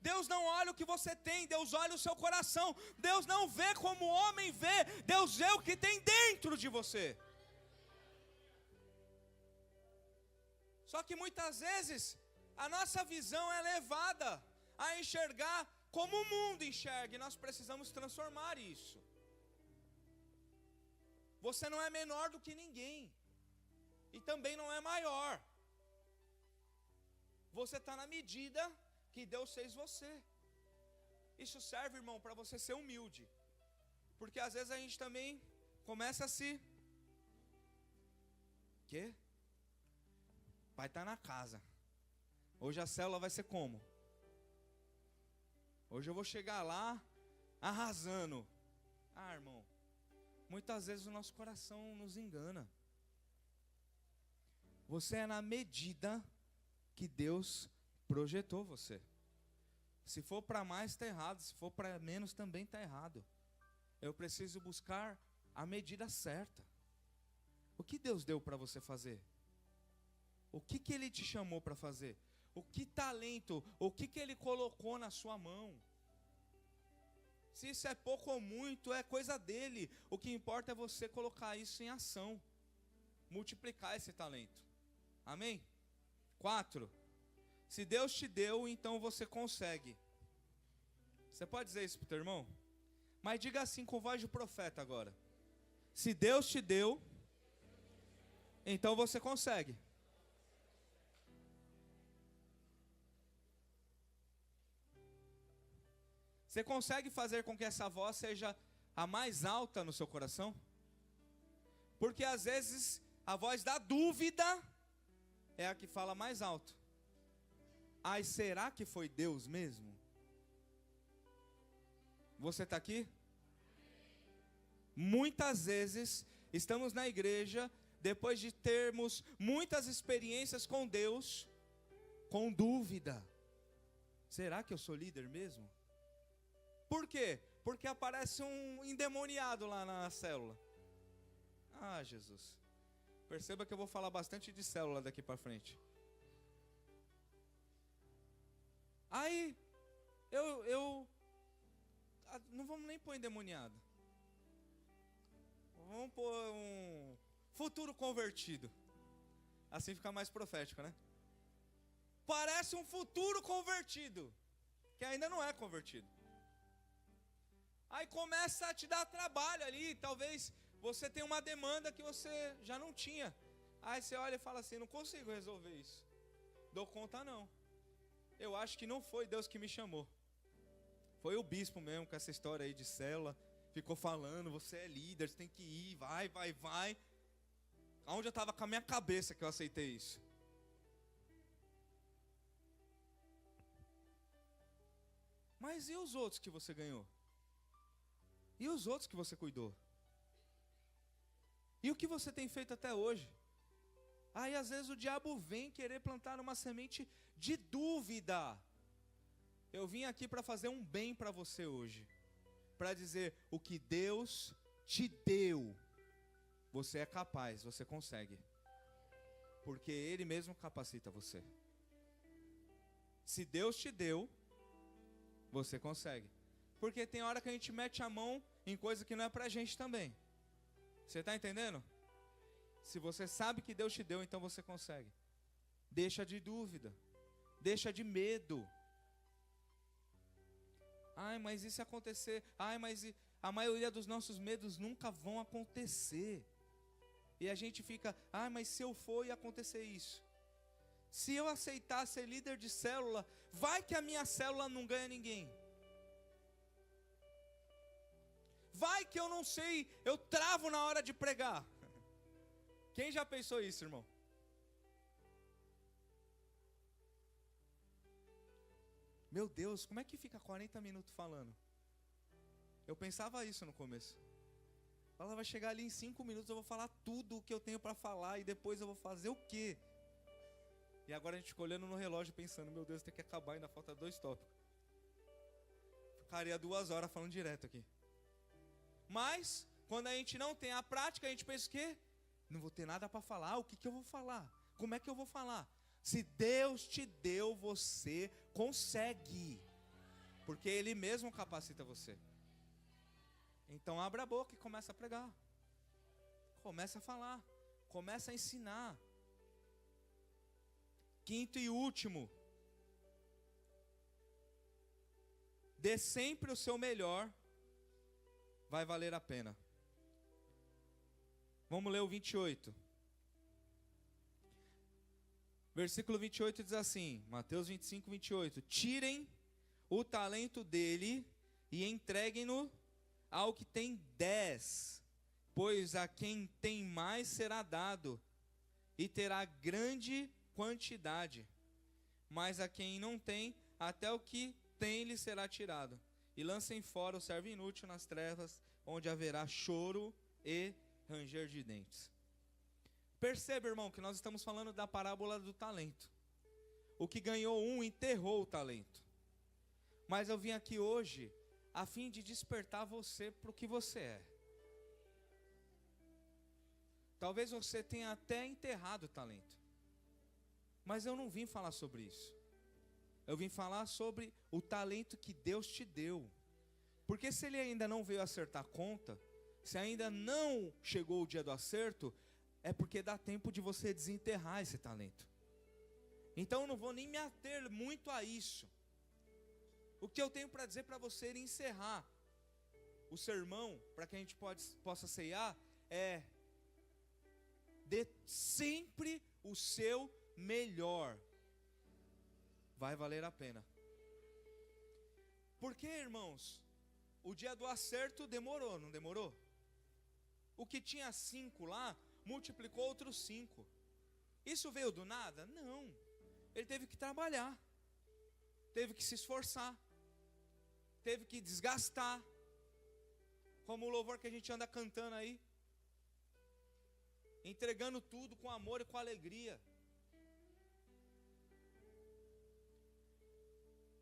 Deus não olha o que você tem, Deus olha o seu coração. Deus não vê como o homem vê, Deus vê o que tem dentro de você. Só que muitas vezes a nossa visão é levada a enxergar como o mundo enxerga, e nós precisamos transformar isso. Você não é menor do que ninguém, e também não é maior. Você está na medida que Deus fez você. Isso serve, irmão, para você ser humilde, porque às vezes a gente também começa a se... Quê? Vai estar na casa. Hoje a célula vai ser como? Hoje eu vou chegar lá arrasando. Ah, irmão, muitas vezes o nosso coração nos engana. Você é na medida que Deus projetou você. Se for para mais está errado, se for para menos também está errado. Eu preciso buscar a medida certa. O que Deus deu para você fazer? O que Ele te chamou para fazer? O que talento, o que Ele colocou na sua mão? Se isso é pouco ou muito, é coisa dele. O que importa é você colocar isso em ação, multiplicar esse talento. Amém? 4. Se Deus te deu, então você consegue. Você pode dizer isso para o teu irmão? Mas diga assim com voz de profeta agora. Se Deus te deu, então você consegue. Você consegue fazer com que essa voz seja a mais alta no seu coração? Porque às vezes a voz da dúvida é a que fala mais alto. Ai, será que foi Deus mesmo? Você está aqui? Muitas vezes estamos na igreja, depois de termos muitas experiências com Deus, com dúvida. Será que eu sou líder mesmo? Por quê? Porque aparece um endemoniado lá na célula. Ah, Jesus. Perceba que eu vou falar bastante de célula daqui para frente. Aí, não vamos nem pôr endemoniado. Vamos pôr um futuro convertido. Assim fica mais profético, né? Parece um futuro convertido, que ainda não é convertido. Aí começa a te dar trabalho ali, talvez você tenha uma demanda que você já não tinha. Aí você olha e fala assim, não consigo resolver isso. Dou conta não. Eu acho que não foi Deus que me chamou. Foi o bispo mesmo, com essa história aí de célula. Ficou falando, você é líder, você tem que ir, vai. Aonde eu estava com a minha cabeça que eu aceitei isso? Mas e os outros que você ganhou? E os outros que você cuidou? E o que você tem feito até hoje? Aí às vezes o diabo vem querer plantar uma semente de dúvida. Eu vim aqui para fazer um bem para você hoje. Para dizer, o que Deus te deu, você é capaz, você consegue. Porque Ele mesmo capacita você. Se Deus te deu, você consegue. Porque tem hora que a gente mete a mão em coisa que não é pra gente também. Você está entendendo? Se você sabe que Deus te deu, então você consegue. Deixa de dúvida. Deixa de medo. Ai, mas e se acontecer? Ai, mas a maioria dos nossos medos nunca vão acontecer. E a gente fica, ai, mas se eu for e acontecer isso? Se eu aceitar ser líder de célula, vai que a minha célula não ganha ninguém. Vai que eu não sei, eu travo na hora de pregar. Quem já pensou isso, irmão? Meu Deus, como é que fica 40 minutos falando? Eu pensava isso no começo. Ela vai chegar ali em 5 minutos, eu vou falar tudo o que eu tenho para falar e depois eu vou fazer o quê? E agora a gente fica olhando no relógio pensando, meu Deus, tem que acabar, ainda falta 2 tópicos. Ficaria 2 horas falando direto aqui. Mas, quando a gente não tem a prática, a gente pensa o quê? Não vou ter nada para falar, o que eu vou falar? Como é que eu vou falar? Se Deus te deu, você consegue. Porque Ele mesmo capacita você. Então abra a boca e começa a pregar. Começa a falar. Começa a ensinar. 5º e último. Dê sempre o seu melhor. Vai valer a pena. Vamos ler o 28. Versículo 28 diz assim, Mateus 25, 28. Tirem o talento dele e entreguem-no ao que tem 10, pois a quem tem mais será dado, e terá grande quantidade. Mas a quem não tem, até o que tem lhe será tirado. E lancem fora o servo inútil nas trevas, onde haverá choro e ranger de dentes. Perceba, irmão, que nós estamos falando da parábola do talento. O que ganhou um enterrou o talento. Mas eu vim aqui hoje a fim de despertar você para o que você é. Talvez você tenha até enterrado o talento. Mas eu não vim falar sobre isso. Eu vim falar sobre o talento que Deus te deu. Porque se ele ainda não veio acertar a conta, se ainda não chegou o dia do acerto, é porque dá tempo de você desenterrar esse talento. Então eu não vou nem me ater muito a isso. O que eu tenho para dizer para você e encerrar o sermão, para que a gente possa ceiar, é: dê sempre o seu melhor. Vai valer a pena. Porque, irmãos, o dia do acerto demorou, não demorou? O que tinha 5 lá, multiplicou outros 5. Isso veio do nada? Não. Ele teve que trabalhar, teve que se esforçar, teve que desgastar, como o louvor que a gente anda cantando aí, entregando tudo com amor e com alegria.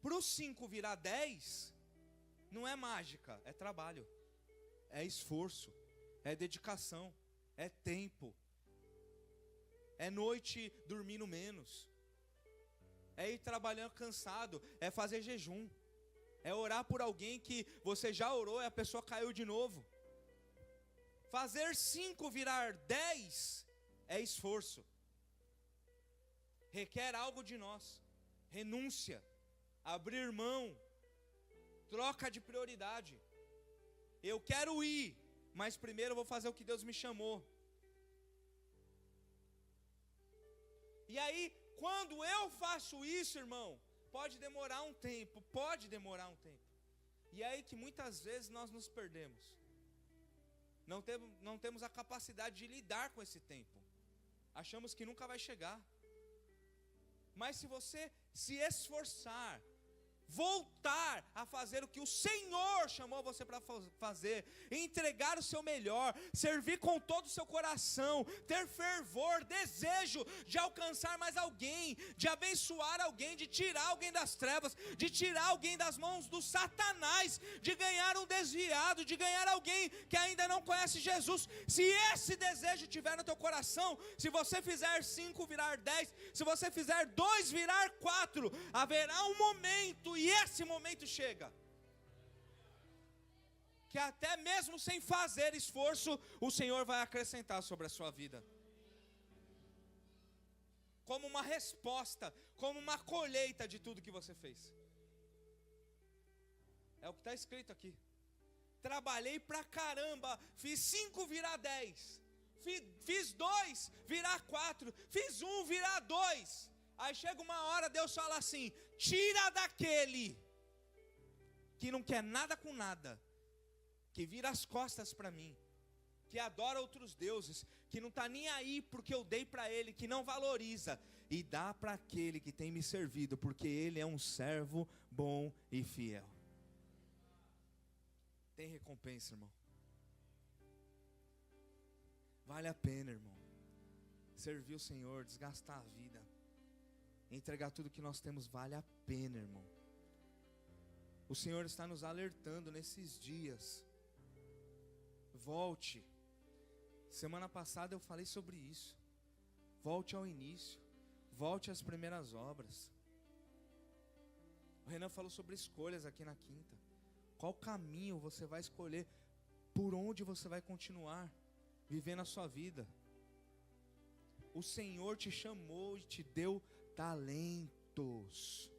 Para os 5 virar 10, não é mágica, é trabalho, é esforço, é dedicação, é tempo, é noite dormindo menos, é ir trabalhando cansado, é fazer jejum, é orar por alguém que você já orou e a pessoa caiu de novo. Fazer 5 virar 10 é esforço, requer algo de nós, renúncia, abrir mão, troca de prioridade. Eu quero ir, mas primeiro eu vou fazer o que Deus me chamou. E aí, quando eu faço isso, irmão, pode demorar um tempo, E é aí que muitas vezes nós nos perdemos. Não temos a capacidade de lidar com esse tempo. Achamos que nunca vai chegar. Mas se você se esforçar, voltar a fazer o que o Senhor chamou você para fazer, entregar o seu melhor, servir com todo o seu coração, ter fervor, desejo de alcançar mais alguém, de abençoar alguém, de tirar alguém das trevas, de tirar alguém das mãos do Satanás, de ganhar um desviado, de ganhar alguém que ainda não conhece Jesus. Se esse desejo tiver no teu coração, se você fizer 5 virar 10, se você fizer 2 virar 4, haverá um momento, e esse momento chega, que até mesmo sem fazer esforço, o Senhor vai acrescentar sobre a sua vida, como uma resposta, como uma colheita de tudo que você fez. É o que está escrito aqui. Trabalhei pra caramba, fiz 5 virar 10, fiz 2 virar 4, fiz 1 virar 2. Aí chega uma hora, Deus fala assim: tira daquele que não quer nada com nada, que vira as costas para mim, que adora outros deuses, que não está nem aí porque eu dei para ele, que não valoriza, e dá para aquele que tem me servido, porque ele é um servo bom e fiel. Tem recompensa, irmão. Vale a pena, irmão, servir o Senhor, desgastar a vida, entregar tudo que nós temos, vale a pena, irmão. O Senhor está nos alertando nesses dias. Volte. Semana passada eu falei sobre isso. Volte ao início. Volte às primeiras obras. O Renan falou sobre escolhas aqui na quinta. Qual caminho você vai escolher? Por onde você vai continuar vivendo a sua vida? O Senhor te chamou e te deu talentos.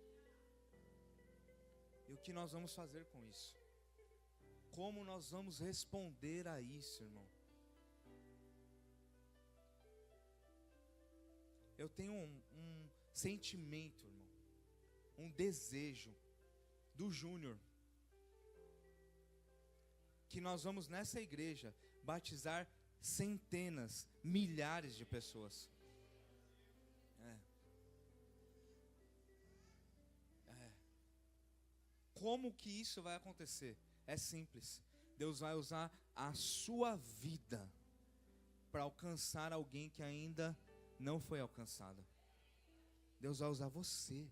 E o que nós vamos fazer com isso? Como nós vamos responder a isso, irmão? Eu tenho um sentimento, irmão, um desejo do Júnior, que nós vamos nessa igreja batizar centenas, milhares de pessoas. Como que isso vai acontecer? É simples. Deus vai usar a sua vida para alcançar alguém que ainda não foi alcançado. Deus vai usar você.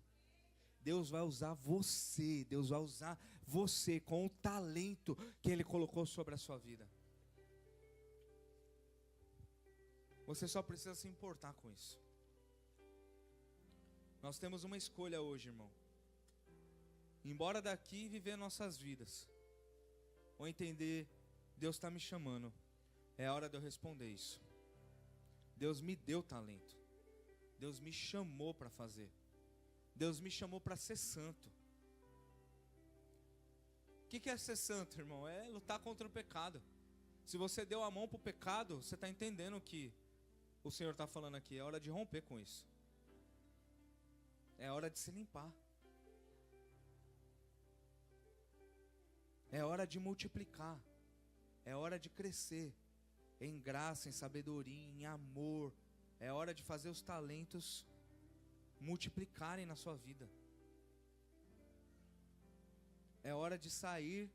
Deus vai usar você. Deus vai usar você com o talento que Ele colocou sobre a sua vida. Você só precisa se importar com isso. Nós temos uma escolha hoje, irmão. Ir embora daqui e viver nossas vidas, ou entender, Deus está me chamando, é a hora de eu responder isso. Deus me deu talento, Deus me chamou para fazer, Deus me chamou para ser santo. O que é ser santo, irmão? É lutar contra o pecado. Se você deu a mão para o pecado, você está entendendo o que o Senhor está falando aqui. É hora de romper com isso. É hora de se limpar. É hora de multiplicar. É hora de crescer em graça, em sabedoria, em amor. É hora de fazer os talentos multiplicarem na sua vida. É hora de sair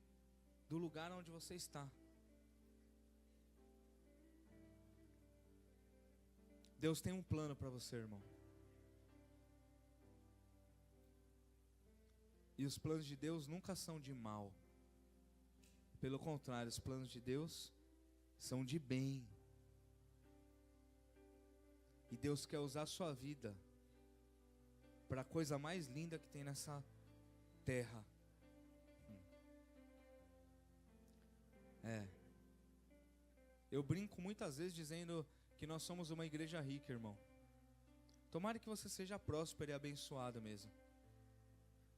do lugar onde você está. Deus tem um plano para você, irmão. E os planos de Deus nunca são de mal. Pelo contrário, os planos de Deus são de bem. E Deus quer usar a sua vida para a coisa mais linda que tem nessa terra. Eu brinco muitas vezes dizendo que nós somos uma igreja rica, irmão. Tomara que você seja próspero e abençoado mesmo.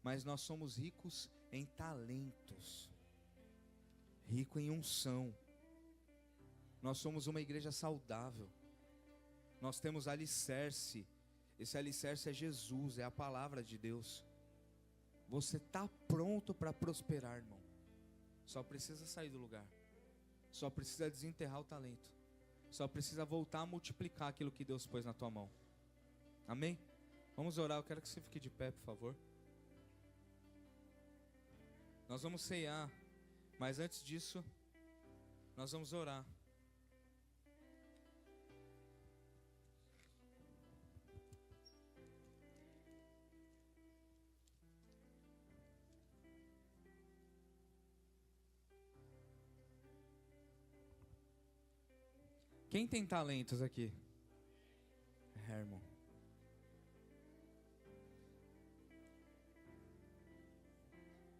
Mas nós somos ricos em talentos. Rico em unção. Nós somos uma igreja saudável. Nós temos alicerce. Esse alicerce é Jesus, é a palavra de Deus. Você está pronto para prosperar, irmão. Só precisa sair do lugar. Só precisa desenterrar o talento. Só precisa voltar a multiplicar aquilo que Deus pôs na tua mão. Amém? Vamos orar, eu quero que você fique de pé, por favor. Nós vamos ceiar. Mas antes disso, nós vamos orar. Quem tem talentos aqui? Irmão.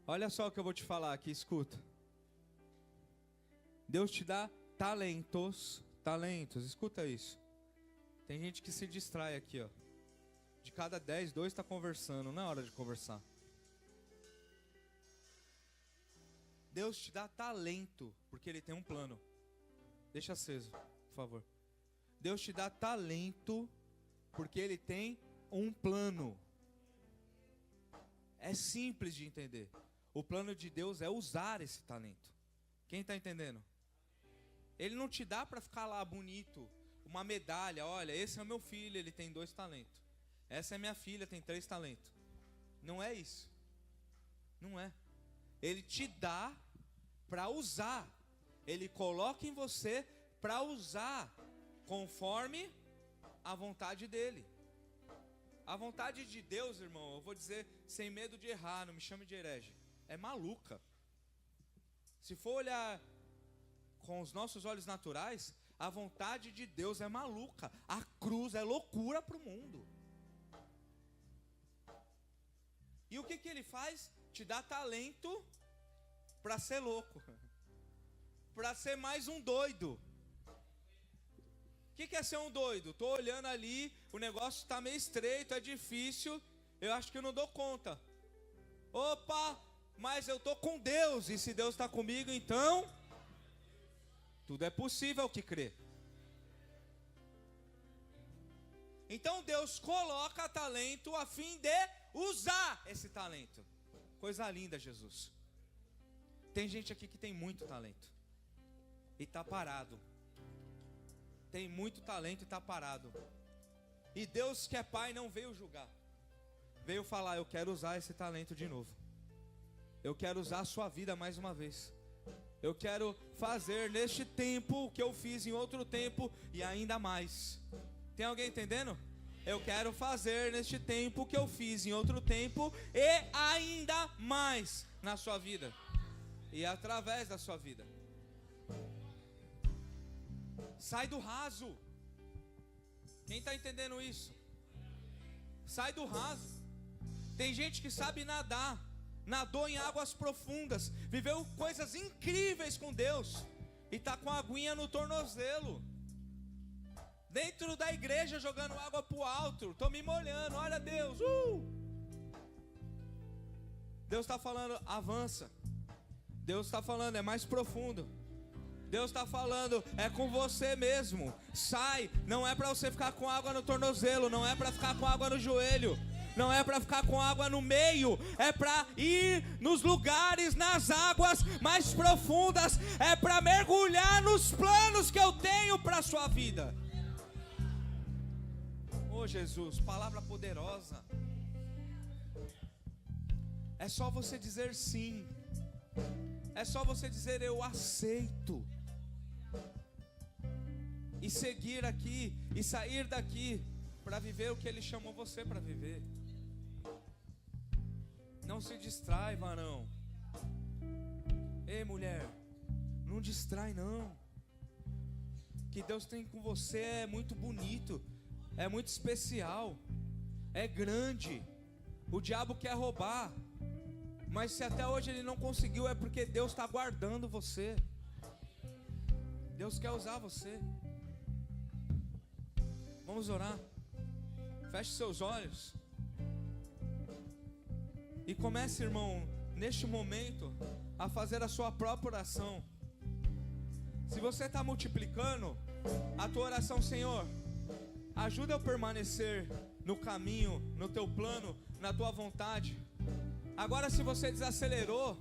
Olha só o que eu vou te falar aqui, escuta. Deus te dá talentos, escuta isso. Tem gente que se distrai aqui, ó. De cada 10, 2 está conversando, não é hora de conversar. Deus te dá talento, porque Ele tem um plano. Deixa aceso, por favor. Deus te dá talento, porque Ele tem um plano. É simples de entender. O plano de Deus é usar esse talento. Quem está entendendo? Ele não te dá para ficar lá bonito, uma medalha. Olha, esse é o meu filho, ele tem 2 talentos. Essa é minha filha, tem 3 talentos. Não é isso. Não é. Ele te dá para usar. Ele coloca em você para usar conforme a vontade dele. A vontade de Deus, irmão, eu vou dizer sem medo de errar, não me chame de herege, é maluca. Se for olhar com os nossos olhos naturais, a vontade de Deus é maluca. A cruz é loucura para o mundo. E o que ele faz? Te dá talento para ser louco, para ser mais um doido. O que é ser um doido? Estou olhando ali, o negócio está meio estreito, é difícil, eu acho que eu não dou conta. Opa, mas eu estou com Deus, e se Deus está comigo, então tudo é possível que crê. Então Deus coloca talento a fim de usar esse talento. Coisa linda, Jesus. Tem gente aqui que tem muito talento e está parado. Tem muito talento e está parado. E Deus, que é Pai, não veio julgar. Veio falar: eu quero usar esse talento de novo. Eu quero usar a sua vida mais uma vez. Eu quero fazer neste tempo o que eu fiz em outro tempo e ainda mais. Tem alguém entendendo? Eu quero fazer neste tempo o que eu fiz em outro tempo e ainda mais na sua vida. E através da sua vida. Sai do raso. Quem está entendendo isso? Sai do raso. Tem gente que sabe nadar, nadou em águas profundas, viveu coisas incríveis com Deus e está com a aguinha no tornozelo, dentro da igreja jogando água para o alto. Estou me molhando, olha Deus. Deus está falando: avança. Deus está falando: é mais profundo. Deus está falando: é com você mesmo. Sai. Não é para você ficar com água no tornozelo, não é para ficar com água no joelho, não é para ficar com água no meio, é para ir nos lugares, nas águas mais profundas, é para mergulhar nos planos que eu tenho para a sua vida. Oh Jesus, palavra poderosa. É só você dizer sim. É só você dizer: eu aceito. E seguir aqui, e sair daqui, para viver o que Ele chamou você para viver. Não se distrai, varão. Ei, mulher, não distrai não. O que Deus tem com você é muito bonito, é muito especial, é grande. O diabo quer roubar, mas se até hoje ele não conseguiu, é porque Deus está guardando você. Deus quer usar você. Vamos orar. Feche seus olhos e comece, irmão, neste momento, a fazer a sua própria oração. Se você está multiplicando a tua oração: Senhor, ajuda eu a permanecer no caminho, no teu plano, na tua vontade. Agora, se você desacelerou,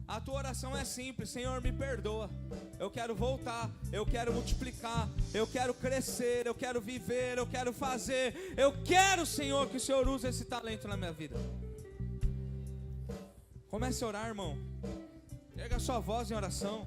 a tua oração é simples: Senhor, me perdoa. Eu quero voltar, eu quero multiplicar, eu quero crescer, eu quero viver, eu quero fazer. Eu quero, Senhor, que o Senhor use esse talento na minha vida. Comece a orar, irmão. Erga a sua voz em oração.